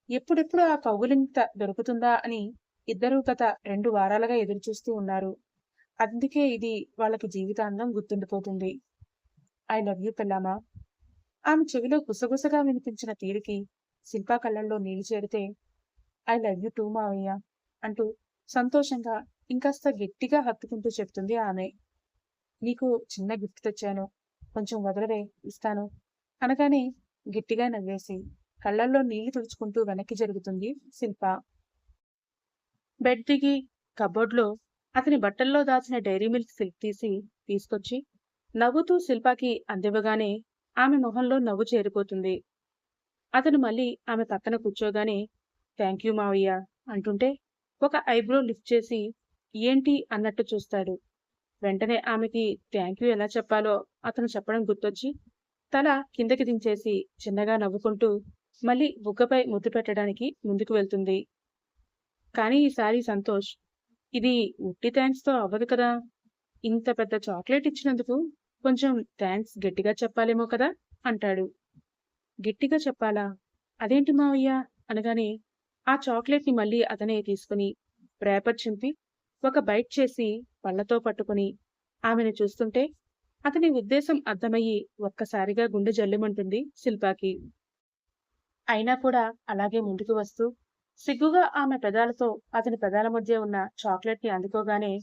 ఎప్పుడెప్పుడు ఆ కౌగిలింత దొరుకుతుందా అని ఇద్దరూ గత 2 వారాలుగా ఎదురుచూస్తూ ఉన్నారు. అందుకే ఇది వాళ్ళకి జీవితాంతం గుర్తుండిపోతుంది. ఐ లవ్ యూ పెళ్ళామా. ఆమె చెవిలో గుసగుసగా వినిపించిన తీరుకి శిల్పా కళ్ళల్లో నీళ్లు చేరితే, ఐ లవ్ యూ టూ మావయ్య అంటూ సంతోషంగా ఇంకాస్త గట్టిగా హత్తుకుంటూ చెప్తుంది ఆమె. నీకు చిన్న గిఫ్ట్ తెచ్చాను, కొంచెం వదలవే, ఇస్తాను అనగానే గట్టిగా నవ్వేసి కళ్ళల్లో నీళ్లు తుడుచుకుంటూ వెనక్కి జరుగుతుంది శిల్ప. బెడ్ దిగి కబోర్డ్లో అతని బట్టల్లో దాచిన డైరీ మిల్క్ సిల్క్ తీసుకొచ్చి నవ్వుతూ శిల్పాకి అందివ్వగానే ఆమె మొహంలో నవ్వు చేరిపోతుంది. అతను మళ్ళీ ఆమె పక్కన కూర్చోగానే థ్యాంక్ యూ మావయ్య అంటుంటే ఒక ఐబ్రో లిఫ్ట్ చేసి ఏంటి అన్నట్టు చూస్తాడు. వెంటనే ఆమెకి థ్యాంక్ యూ ఎలా చెప్పాలో అతను చెప్పడం గుర్తొచ్చి తల కిందకి దించేసి చిన్నగా నవ్వుకుంటూ మళ్ళీ బుగ్గపై ముద్దు పెట్టడానికి ముందుకు వెళ్తుంది. కానీ ఈసారి సంతోష్, ఇది ఉట్టి థ్యాంక్స్తో అవ్వదు కదా, ఇంత పెద్ద చాక్లెట్ ఇచ్చినందుకు కొంచెం థ్యాంక్స్ గట్టిగా చెప్పాలేమో కదా అంటాడు. గట్టిగా చెప్పాలా? అదేంటి మావయ్య అనగానే ఆ చాక్లెట్ ని మళ్ళీ అతనే తీసుకుని రేపర్ చింపి ఒక బైట్ చేసి పళ్లతో పట్టుకుని ఆమెను చూస్తుంటే అతని ఉద్దేశం అర్థమయ్యి ఒక్కసారిగా గుండె జల్లుమంటుంది శిల్పాకి. అయినా కూడా అలాగే ముందుకు వస్తూ సిగ్గుగా ఆమె పెదాలతో అతని పెదాల మధ్య ఉన్న చాక్లెట్ ని అందుకోగానే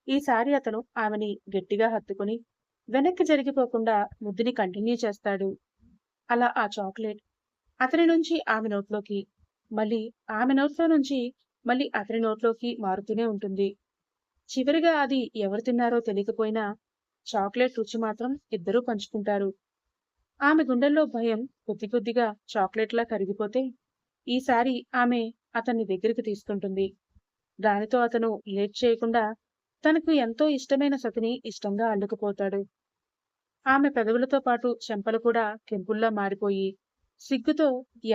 ఈసారి అతను ఆమెని గట్టిగా హత్తుకుని వెనక్కి జరిగిపోకుండా ముద్దుని కంటిన్యూ చేస్తాడు. అలా ఆ చాక్లెట్ అతని నుంచి ఆమె నోట్లోకి, మళ్ళీ ఆమె నోట్లో నుంచి మళ్ళీ అతని నోట్లోకి మారుతూనే ఉంటుంది. చివరిగా అది ఎవరు తిన్నారో తెలియకపోయినా చాక్లెట్ రుచి మాత్రం ఇద్దరూ పంచుకుంటారు. ఆమె గుండెల్లో భయం కొద్ది కొద్దిగా చాక్లెట్లా కరిగిపోతే ఈసారి ఆమె అతన్ని దగ్గరికి తీసుకుంటుంది. దానితో అతను లేట్ చేయకుండా తనకు ఎంతో ఇష్టమైన సతిని ఇష్టంగా అల్లుకుపోతాడు. ఆమె పెదవులతో పాటు చెంపలు కూడా కెంపుల్లా మారిపోయి సిగ్గుతో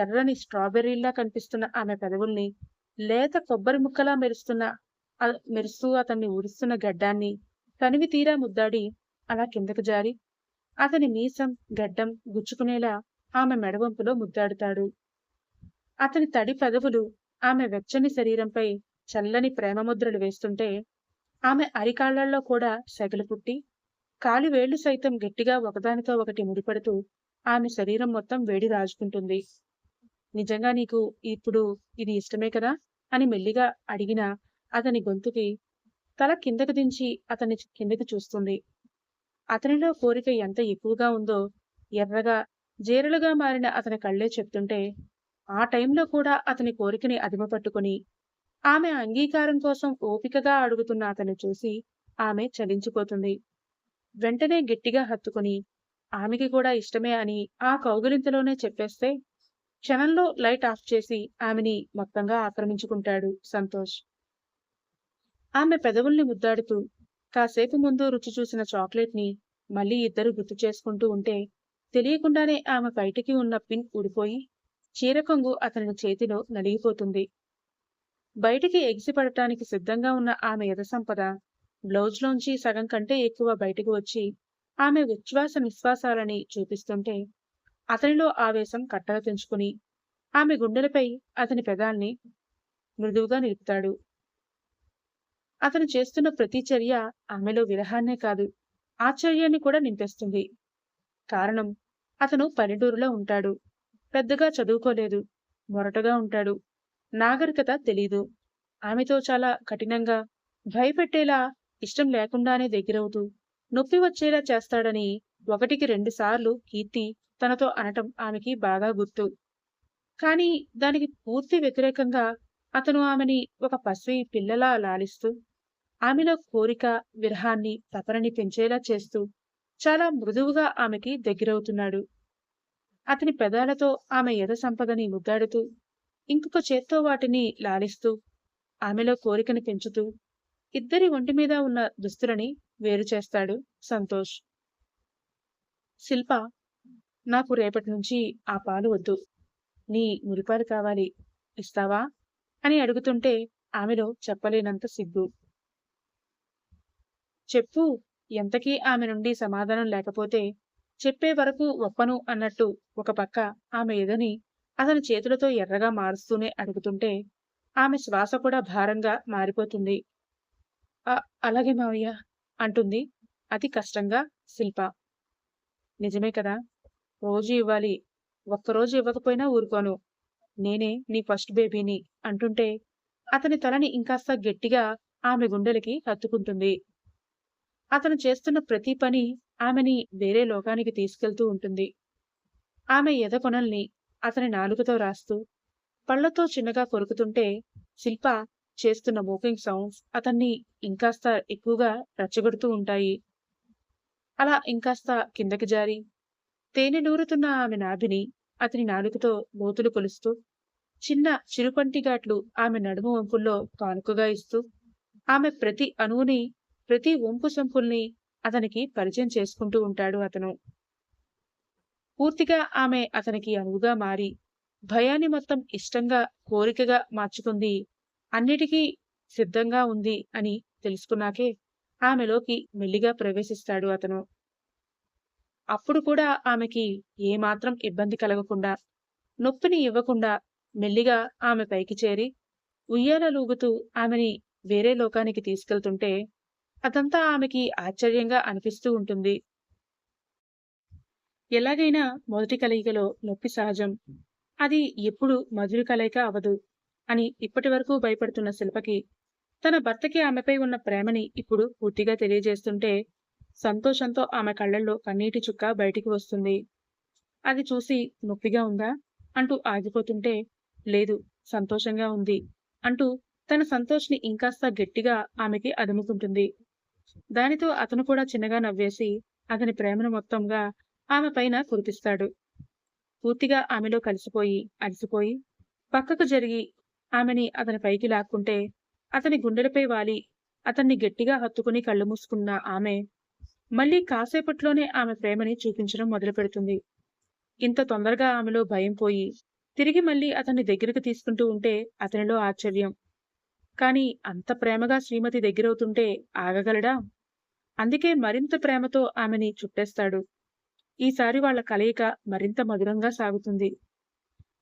ఎర్రని స్ట్రాబెర్రీలా కనిపిస్తున్న ఆమె పెదవుల్ని లేత కొబ్బరి ముక్కలా మెరుస్తూ అతన్ని ఊరిస్తున్న గడ్డాన్ని తనివి తీరా ముద్దాడి అలా కిందకు జారి అతని మీసం గడ్డం గుచ్చుకునేలా ఆమె మెడవంపులో ముద్దాడుతాడు. అతని తడి పెదవులు ఆమె వెచ్చని శరీరంపై చల్లని ప్రేమముద్రలు వేస్తుంటే ఆమె అరికాళ్లల్లో కూడా సెగలు పుట్టి కాలివేళ్లు సైతం గట్టిగా ఒకదానితో ఒకటి ముడిపడుతూ ఆమె శరీరం మొత్తం వేడి రాజుకుంటుంది. నిజంగా నీకు ఇప్పుడు ఇది ఇష్టమే కదా అని మెల్లిగా అడిగిన అతని గొంతుకి తల కిందకు దించి అతన్ని కిందకి చూస్తుంది. అతనిలో కోరిక ఎంత ఎక్కువగా ఉందో ఎర్రగా జీరలుగా మారిన అతని కళ్ళే చెప్తుంటే ఆ టైంలో కూడా అతని కోరికని అదిమపట్టుకుని ఆమె అంగీకారం కోసం ఓపికగా అడుగుతున్న అతన్ని చూసి ఆమె చలించిపోతుంది. వెంటనే గట్టిగా హత్తుకుని ఆమెకి కూడా ఇష్టమే అని ఆ కౌగిలింతలోనే చెప్పేస్తే క్షణంలో లైట్ ఆఫ్ చేసి ఆమెని మొత్తంగా ఆక్రమించుకుంటాడు సంతోష్. ఆమె పెదవుల్ని ముద్దాడుతూ కాసేపు ముందు రుచి చూసిన చాక్లెట్ ని మళ్ళీ ఇద్దరు గుర్తు చేసుకుంటూ ఉంటే తెలియకుండానే ఆమె బయటికి ఉన్న పిన్ ఊడిపోయి చీరకొంగు అతని చేతిలో నలిగిపోతుంది. బయటికి ఎగిసిపడటానికి సిద్ధంగా ఉన్న ఆమె యథసంపద బ్లౌజ్లోంచి సగం కంటే ఎక్కువ బయటకు వచ్చి ఆమె ఉచ్ఛ్వాస నిశ్వాసాలని చూపిస్తుంటే అతనిలో ఆవేశం కట్టలు తెంచుకుని ఆమె గుండెలపై అతని పెదాల్ని మృదువుగా నిలుపుతాడు. అతను చేస్తున్న ప్రతి చర్య ఆమెలో విరహాన్నే కాదు, ఆశ్చర్యాన్ని కూడా నింపేస్తుంది. కారణం, అతను పల్లెటూరులో ఉంటాడు. పెద్దగా చదువుకోలేదు. మొరటగా ఉంటాడు. నాగరికత తెలీదు. ఆమెతో చాలా కఠినంగా, భయపెట్టేలా, ఇష్టం లేకుండానే దగ్గరవుతూ, నొప్పి వచ్చేలా చేస్తాడని 1కి 2 సార్లు కీర్తి తనతో అనటం ఆమెకి బాగా గుర్తు. కానీ దానికి పూర్తి వ్యతిరేకంగా అతను ఆమెని ఒక పసి పిల్లలా లాలిస్తూ ఆమెలో కోరిక, విరహాన్ని, తపనని పెంచేలా చేస్తూ చాలా మృదువుగా ఆమెకి దగ్గరవుతున్నాడు. అతని పెదాలతో ఆమె ఎద సంపదని ముద్దాడుతూ ఇంకొక చేత్తో వాటిని లాలిస్తూ ఆమెలో కోరికని పెంచుతూ ఇద్దరి ఒంటి మీద ఉన్న దుస్తులని వేరు చేస్తాడు సంతోష్. శిల్ప, నాకు రేపటి నుంచి ఆ పాలు వద్దు, నీ మురిపాలు కావాలి, ఇస్తావా అని అడుగుతుంటే ఆమెలో చెప్పలేనంత సిగ్గు. చెప్పు. ఎంతకీ ఆమె నుండి సమాధానం లేకపోతే చెప్పే వరకు ఒప్పను అన్నట్టు ఒక పక్క ఆమె ఎదని అతని చేతులతో ఎర్రగా మారుస్తూనే అడుగుతుంటే ఆమె శ్వాస కూడా భారంగా మారిపోతుంది. అలాగే మావయ్య అంటుంది అతి కష్టంగా శిల్ప. నిజమే కదా, రోజు ఇవ్వాలి, ఒక్కరోజు ఇవ్వకపోయినా ఊరుకోను, నేనే నీ ఫస్ట్ బేబీని అంటుంటే అతని తలని ఇంకాస్త గట్టిగా ఆమె గుండెలకి హత్తుకుంటుంది. అతను చేస్తున్న ప్రతి పని ఆమెని వేరే లోకానికి తీసుకెళ్తూ ఉంటుంది. ఆమె ఎదకొనల్ని అతని నాలుకతో రాస్తూ పళ్లతో చిన్నగా కొరుకుతుంటే శిల్ప చేస్తున్న మోకింగ్ సౌండ్స్ అతన్ని ఇంకాస్త ఎక్కువగా రెచ్చగొడుతూ ఉంటాయి. అలా ఇంకాస్త కిందకి జారి తేనెలూరుతున్న ఆమె నాభిని అతని నాలుకతో లోతులు కొలుస్తూ చిన్న చిరుపంటి ఘాట్లు ఆమె నడుము వంపుల్లో కానుకగా ఇస్తూ ఆమె ప్రతి అణువుని, ప్రతి వంపు సంపుల్ని అతనికి పరిచయం చేసుకుంటూ ఉంటాడు అతను. పూర్తిగా ఆమె అతనికి అనువుగా మారి భయాన్ని మొత్తం ఇష్టంగా, కోరికగా మార్చుకుంది, అన్నిటికీ సిద్ధంగా ఉంది అని తెలుసుకున్నాకే ఆమెలోకి మెల్లిగా ప్రవేశిస్తాడు అతను. అప్పుడు కూడా ఆమెకి ఏమాత్రం ఇబ్బంది కలగకుండా, నొప్పిని ఇవ్వకుండా మెల్లిగా ఆమె పైకి చేరి ఉయ్యాలలూగుతూ ఆమెని వేరే లోకానికి తీసుకెళ్తుంటే అదంతా ఆమెకి ఆశ్చర్యంగా అనిపిస్తూ ఉంటుంది. ఎలాగైనా మొదటి కలయికలో నొప్పి సహజం, అది ఎప్పుడు మధుర కలయిక అవదు అని ఇప్పటి వరకు భయపడుతున్న శిల్పకి తన భర్తకి ఆమెపై ఉన్న ప్రేమని ఇప్పుడు పూర్తిగా తెలియజేస్తుంటే సంతోషంతో ఆమె కళ్ళల్లో కన్నీటి చుక్క బయటికి వస్తుంది. అది చూసి నొప్పిగా ఉందా అంటూ ఆగిపోతుంటే లేదు, సంతోషంగా ఉంది అంటూ తన సంతోష్ని ఇంకాస్త గట్టిగా ఆమెకి అదుముకుంటుంది. దానితో అతను కూడా చిన్నగా నవ్వేసి అతని ప్రేమను మొత్తంగా ఆమె పైన కురిపిస్తాడు. పూర్తిగా ఆమెలో కలిసిపోయి అలసిపోయి పక్కకు జరిగి ఆమెని అతని పైకి లాక్కుంటే అతని గుండెలపై వాలి అతన్ని గట్టిగా హత్తుకుని కళ్ళు మూసుకున్న ఆమె మళ్ళీ కాసేపట్లోనే ఆమె ప్రేమని చూపించడం మొదలు పెడుతుంది. ఇంత తొందరగా ఆమెలో భయం పోయి తిరిగి మళ్ళీ అతన్ని దగ్గరకు తీసుకుంటూ ఉంటే అతనిలో ఆశ్చర్యం. కాని అంత ప్రేమగా శ్రీమతి దగ్గరవుతుంటే ఆగగలడా? అందుకే మరింత ప్రేమతో ఆమెని చుట్టేస్తాడు. ఈసారి వాళ్ల కలయిక మరింత మధురంగా సాగుతుంది.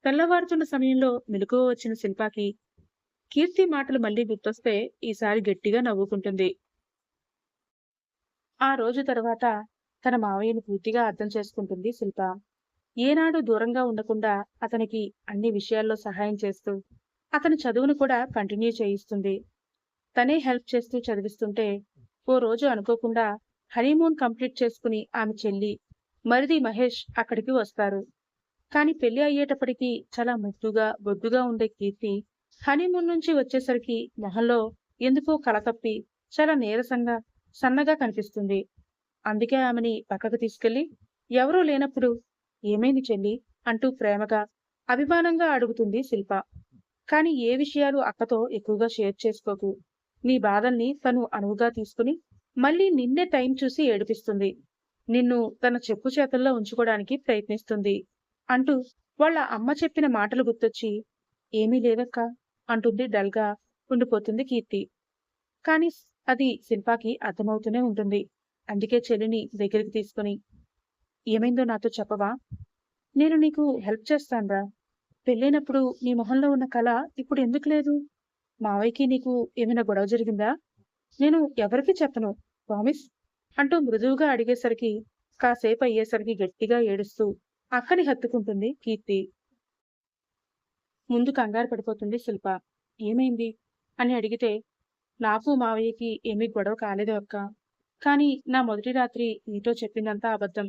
తెల్లవారుతున్న సమయంలో మెలకువ వచ్చిన శిల్పాకి కీర్తి మాటలు మళ్లీ గుర్తొస్తే ఈసారి గట్టిగా నవ్వుకుంటుంది. ఆ రోజు తర్వాత తన మావయ్యను పూర్తిగా అర్థం చేసుకుంటుంది శిల్ప. ఏనాడు దూరంగా ఉండకుండా అతనికి అన్ని విషయాల్లో సహాయం చేస్తూ అతని చదువును కూడా కంటిన్యూ చేయిస్తుంది. తనే హెల్ప్ చేస్తూ చదివిస్తుంటే ఓ రోజు అనుకోకుండా హనీమూన్ కంప్లీట్ చేసుకుని ఆమె చెల్లి, మరిది మహేష్ అక్కడికి వస్తారు. కానీ పెళ్లి అయ్యేటప్పటికి చాలా ముద్దుగా, బొద్దుగా ఉండే కీర్తి హనీమూన్ నుంచి వచ్చేసరికి మొహంలో ఎందుకో కళతప్పి చాలా నీరసంగా, సన్నగా కనిపిస్తుంది. అందుకే ఆమెని పక్కకు తీసుకెళ్లి ఎవరూ లేనప్పుడు "ఏమైంది చెల్లి?" అంటూ ప్రేమగా, అభిమానంగా అడుగుతుంది శిల్ప. కానీ ఏ విషయాలు అక్కతో ఎక్కువగా షేర్ చేసుకోకు. నీ బాధల్ని తను అనువుగా తీసుకుని మళ్ళీ నిన్నే టైం చూసి ఏడిపిస్తుంది. నిన్ను తన చెప్పు చేతల్లో ఉంచుకోవడానికి ప్రయత్నిస్తుంది అంటూ వాళ్ళ అమ్మ చెప్పిన మాటలు గుర్తొచ్చి ఏమీ లేదక్కా అంటుంది డల్గా ఉండిపోతుంది కీర్తి. కానీ అది శిల్పాకి అర్థమవుతూనే ఉంటుంది. అందుకే చెల్లిని దగ్గరికి తీసుకుని ఏమైందో నాతో చెప్పవా? నేను నీకు హెల్ప్ చేస్తాన్రా. పెళ్ళైనప్పుడు నీ మొహంలో ఉన్న కళ ఇప్పుడు ఎందుకు లేదు? మావయ్యకి నీకు ఏమైనా గొడవ జరిగిందా? నేను ఎవరికీ చెప్పను. ప్రామిస్ అంటూ మృదువుగా అడిగేసరికి కాసేపు అయ్యేసరికి గట్టిగా ఏడుస్తూ అక్కని హత్తుకుంటుంది కీర్తి. ముందు కంగారు పడిపోతుంది శిల్ప. ఏమైంది అని అడిగితే నాకు మావయ్యకి ఏమీ గొడవ కాలేదు అక్క. కానీ నా మొదటి రాత్రి నీతో చెప్పిందంతా అబద్ధం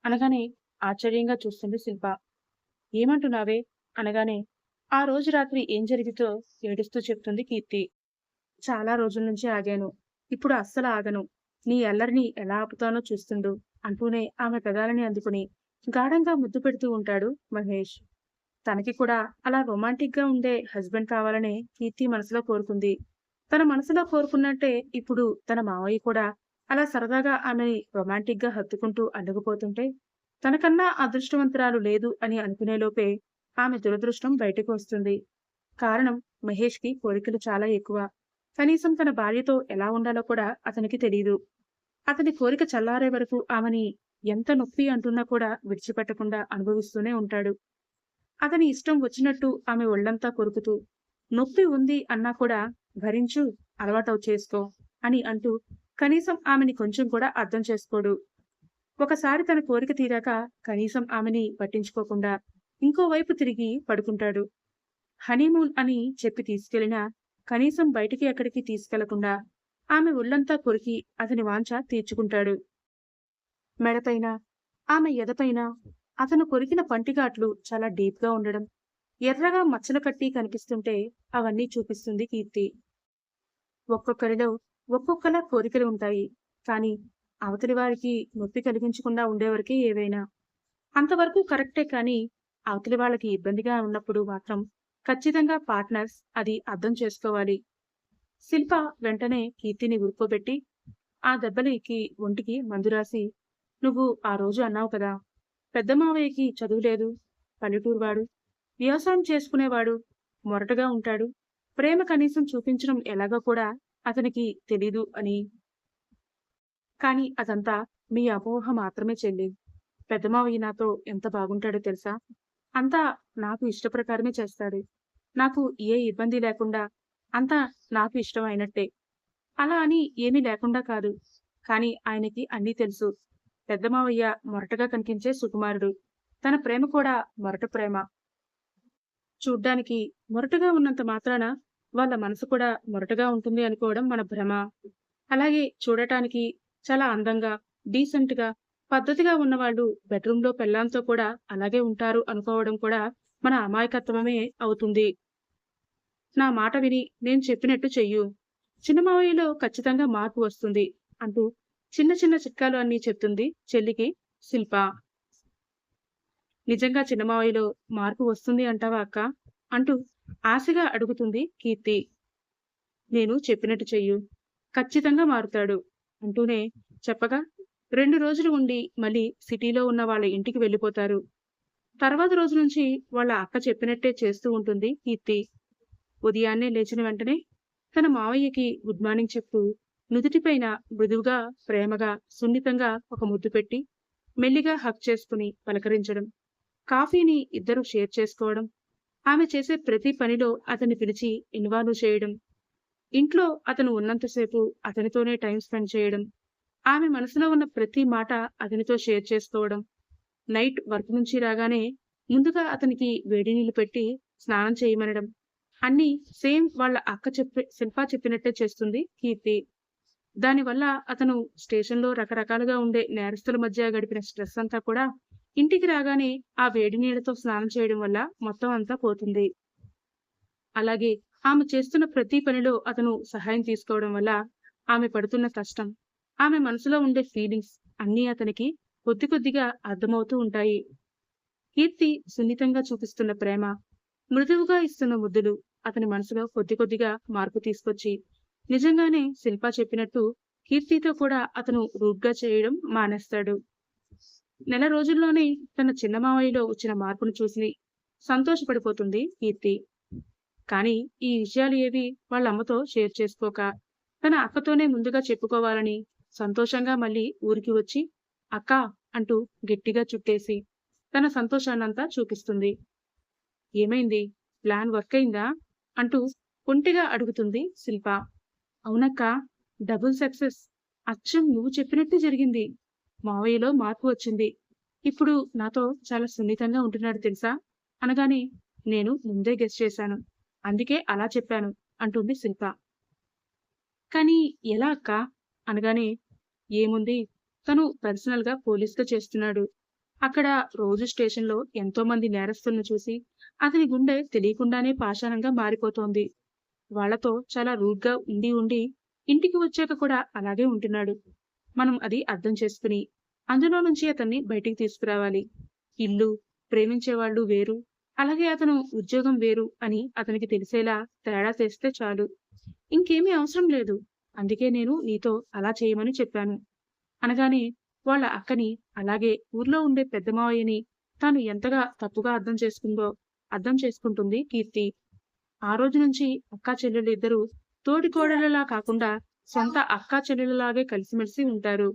అనగానే ఆశ్చర్యంగా చూస్తుంది శిల్ప. ఏమంటున్నావే అనగానే ఆ రోజు రాత్రి ఏం జరిగిందో ఏడుస్తూ చెప్తుంది కీర్తి. చాలా రోజుల నుంచి ఆగాను. ఇప్పుడు అస్సలు ఆగను. నీ అల్లరిని ఎలా ఆపుతానో చూస్తుండు అంటూనే ఆమె పెదాలని అందుకుని గాఢంగా ముద్దు పెడుతూ ఉంటాడు మహేష్. తనకి కూడా అలా రొమాంటిక్ గా ఉండే హస్బెండ్ కావాలనే కీర్తి మనసులో కోరుకుంది. తన మనసులో కోరుకున్నట్టే ఇప్పుడు తన మావయ్య కూడా అలా సరదాగా ఆమెని రొమాంటిక్ గా హత్తుకుంటూ అడ్డుకుపోతుంటే తనకన్నా అదృష్టవంతురాలు లేదు అని అనుకునేలోపే ఆమె దురదృష్టం బయటకు వస్తుంది. కారణం మహేష్‌కి కోరికలు చాలా ఎక్కువ. కనీసం తన భార్యతో ఎలా ఉండాలో కూడా అతనికి తెలీదు. అతని కోరిక చల్లారే వరకు ఆమెని ఎంత నొప్పి అంటున్నా కూడా విడిచిపెట్టకుండా అనుభవిస్తూనే ఉంటాడు. అతని ఇష్టం వచ్చినట్టు ఆమె ఒళ్ళంతా కొరుకుతూ, నొప్పి ఉంది అన్నా కూడా భరించు, అలవాటవు చేసుకో అని అంటూ కనీసం ఆమెని కొంచెం కూడా అర్థం చేసుకోడు. ఒకసారి తన కోరిక తీరాక కనీసం ఆమెని పట్టించుకోకుండా ఇంకోవైపు తిరిగి పడుకుంటాడు. హనీమూన్ అని చెప్పి తీసుకెళ్లినా కనీసం బయటికి ఎక్కడికి తీసుకెళ్లకుండా ఆమె ఒళ్లంతా కొరికి అతని వాంఛ తీర్చుకుంటాడు. మెడపైన, ఆమె ఎదపైన అతను కొరికిన పంటిగాట్లు చాలా డీప్ గా ఉండడం, ఎర్రగా మచ్చలు కట్టి కనిపిస్తుంటే అవన్నీ చూపిస్తుంది కీర్తి. ఒక్కొక్కరిలో ఒక్కొక్కలా కోరికలు ఉంటాయి. కానీ అవతలి వారికి నొప్పి కలిగించకుండా ఉండేవరకే ఏవైనా. అంతవరకు కరెక్టే కానీ అవతలి వాళ్ళకి ఇబ్బందిగా ఉన్నప్పుడు మాత్రం ఖచ్చితంగా పార్ట్నర్స్ అది అర్థం చేసుకోవాలి. శిల్ప వెంటనే కీర్తిని ఉరుకోబెట్టి ఆ దెబ్బలకి ఒంటికి మందు రాసి, నువ్వు ఆ రోజు అన్నావు కదా, పెద్ద మావయ్యకి చదువు లేదు, పల్లెటూరువాడు, వ్యవసాయం చేసుకునేవాడు, మొరటగా ఉంటాడు, ప్రేమ కనీసం చూపించడం ఎలాగో కూడా అతనికి తెలీదు అని. కానీ అదంతా మీ అపోహ మాత్రమే చెల్లి. పెద్ద మావయ్య నాతో ఎంత బాగుంటాడో తెలుసా? అంతా నాకు ఇష్టప్రకారమే చేస్తాడు. నాకు ఏ ఇబ్బంది లేకుండా అంతా నాకు ఇష్టమైనట్టే. అలా అని ఏమీ లేకుండా కాదు. కానీ ఆయనకి అన్నీ తెలుసు. పెద్ద మావయ్య మొరటగా కనిపించే సుకుమారుడు. తన ప్రేమ కూడా మొరట ప్రేమ. చూడ్డానికి మొరటుగా ఉన్నంత మాత్రాన వాళ్ళ మనసు కూడా మొరటుగా ఉంటుంది అనుకోవడం మన భ్రమ. అలాగే చూడటానికి చాలా అందంగా, డీసెంట్‌గా, పద్ధతిగా ఉన్నవాళ్ళు బెడ్‌రూమ్‌లో పెళ్ళాంతో కూడా అలాగే ఉంటారు అనుకోవడం కూడా మన అమాయకత్వమే అవుతుంది. నా మాట విని నేను చెప్పినట్టు చెయ్యు. చిన్న మావయ్యలో ఖచ్చితంగా మార్పు వస్తుంది అంటూ చిన్న చిన్న చిట్కాలు అన్నీ చెప్తుంది చెల్లికి శిల్ప. నిజంగా చిన్న మావయ్యలో మార్పు వస్తుంది అంటావా అక్క? అంటూ ఆశగా అడుగుతుంది కీర్తి. నేను చెప్పినట్టు చెయ్యు. ఖచ్చితంగా మారుతాడు అంటూనే చెప్పగా 2 రోజులు ఉండి మళ్ళీ సిటీలో ఉన్న వాళ్ళ ఇంటికి వెళ్ళిపోతారు. తర్వాత రోజు నుంచి వాళ్ళ అక్క చెప్పినట్టే చేస్తూ ఉంటుంది కీర్తి. ఉదయాన్నే లేచిన వెంటనే తన మావయ్యకి గుడ్ మార్నింగ్ చెప్తూ నుదుటిపైన మృదువుగా, ప్రేమగా, సున్నితంగా ఒక ముద్దు పెట్టి మెల్లిగా హగ్ చేసుకుని పలకరించడం, కాఫీని ఇద్దరూ షేర్ చేసుకోవడం, ఆమె చేసే ప్రతి పనిలో అతన్ని పిలిచి ఇన్వాల్వ్ చేయడం, ఇంట్లో అతను ఉన్నంతసేపు అతనితోనే టైం స్పెండ్ చేయడం, ఆమె మనసులో ఉన్న ప్రతి మాట అతనితో షేర్ చేసుకోవడం, నైట్ వర్క్ నుంచి రాగానే ముందుగా అతనికి వేడి నీళ్లు పెట్టి స్నానం చేయమనడం, అన్నీ సేమ్ వాళ్ళ అక్క శిల్ప చెప్పినట్టే చేస్తుంది కీర్తి. దానివల్ల అతను స్టేషన్‌లో రకరకాలుగా ఉండే నేరస్తుల మధ్య గడిపిన స్ట్రెస్ అంతా కూడా ఇంటికి రాగానే ఆ వేడి నీళ్ళతో స్నానం చేయడం వల్ల మొత్తం అంతా పోతుంది. అలాగే ఆమె చేస్తున్న ప్రతి పనిలో అతను సహాయం తీసుకోవడం వల్ల ఆమె పడుతున్న కష్టం, ఆమె మనసులో ఉండే ఫీలింగ్స్ అన్నీ అతనికి కొద్ది కొద్దిగా అర్థమవుతూ ఉంటాయి. కీర్తి సున్నితంగా చూపిస్తున్న ప్రేమ, మృదువుగా ఇస్తున్న ముద్దులు అతని మనసులో కొద్ది కొద్దిగా మార్పు తీసుకొచ్చి, నిజంగానే శిల్ప చెప్పినట్టు కీర్తితో కూడా అతను రూడ్‌గా చేయడం మానేస్తాడు. నెల రోజుల్లోనే తన చిన్న మావయ్యలో వచ్చిన మార్పును చూసి సంతోషపడిపోతుంది కీర్తి. కానీ ఈ విషయాలు ఏవి వాళ్ళమ్మతో షేర్ చేసుకోక, తన అక్కతోనే ముందుగా చెప్పుకోవాలని సంతోషంగా మళ్ళీ ఊరికి వచ్చి, అక్కా అంటూ గట్టిగా చుట్టేసి తన సంతోషాన్నంతా చూపిస్తుంది. ఏమైంది? ప్లాన్ వర్క్ అయిందా? అంటూ ఒంటిగా అడుగుతుంది శిల్ప. అవునక్కా, డబుల్ సక్సెస్. అచ్చం నువ్వు చెప్పినట్టే జరిగింది. మావయ్యలో మార్పు వచ్చింది. ఇప్పుడు నాతో చాలా సున్నితంగా ఉంటున్నాడు తెలుసా? అనగానే నేను ముందే గెస్ చేశాను. అందుకే అలా చెప్పాను అంటుంది శిల్ప. కానీ ఎలా అక్కా? అనగానే ఏముంది, తను పర్సనల్‌గా పోలీస్‌గా చేస్తున్నాడు. అక్కడ రోజు స్టేషన్‌లో ఎంతో మంది నేరస్తులను చూసి అతని గుండె తెలియకుండానే పాషాణంగా మారిపోతోంది. వాళ్ళతో చాలా రూడ్‌గా ఉండి ఉండి ఇంటికి వచ్చాక కూడా అలాగే ఉంటున్నాడు. మనం అది అర్థం చేసుకుని అందులో నుంచి అతన్ని బయటికి తీసుకురావాలి. ఇల్లు, ప్రేమించేవాళ్ళు వేరు, అలాగే అతను ఉద్యోగం వేరు అని అతనికి తెలిసేలా తేడా తెస్తే చాలు. ఇంకేమీ అవసరం లేదు. అందుకే నేను నీతో అలా చేయమని చెప్పాను. అనగానే వాళ్ళ అక్కని, అలాగే ఊర్లో ఉండే పెద్ద మావయ్యని తాను ఎంతగా తప్పుగా అర్థం చేసుకుంటుంది కీర్తి. ఆ రోజు నుంచి అక్కా చెల్లెలిద్దరూ తోడికోడళ్ళలా కాకుండా సొంత అక్కా చెల్లెళ్ళలాగే కలిసిమెలిసి ఉంటారు.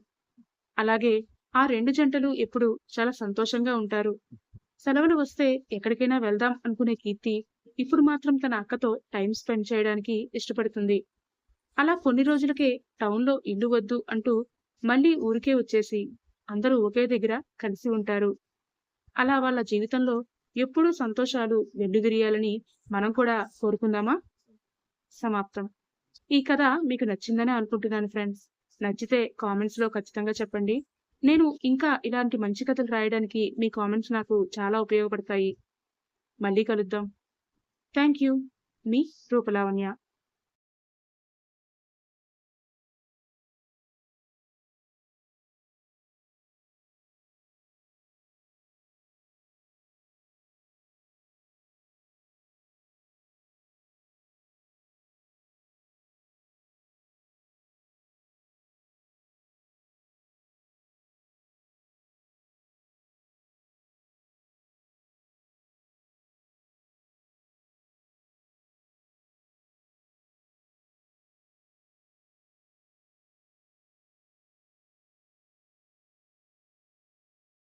అలాగే ఆ 2 జంటలు ఎప్పుడూ చాలా సంతోషంగా ఉంటారు. సెలవులు వస్తే ఎక్కడికైనా వెళ్దాం అనుకునే కీర్తి ఇప్పుడు మాత్రం తన అక్కతో టైం స్పెండ్ చేయడానికి ఇష్టపడుతుంది. అలా కొన్ని రోజులకే టౌన్‌లో ఇల్లు వద్దు అంటూ మళ్ళీ ఊరికే వచ్చేసి అందరూ ఒకే దగ్గర కలిసి ఉంటారు. అలా వాళ్ళ జీవితంలో ఎప్పుడూ సంతోషాలు వెల్లివిరియాలని మనం కూడా కోరుకుందామా? సమాప్తం. ఈ కథ మీకు నచ్చిందనే అనుకుంటున్నాను ఫ్రెండ్స్. నచ్చితే కామెంట్స్‌లో ఖచ్చితంగా చెప్పండి. నేను ఇంకా ఇలాంటి మంచి కథలు రాయడానికి మీ కామెంట్స్ నాకు చాలా ఉపయోగపడతాయి. మళ్ళీ కలుద్దాం. Thank you. మీ రూపలావణ్య.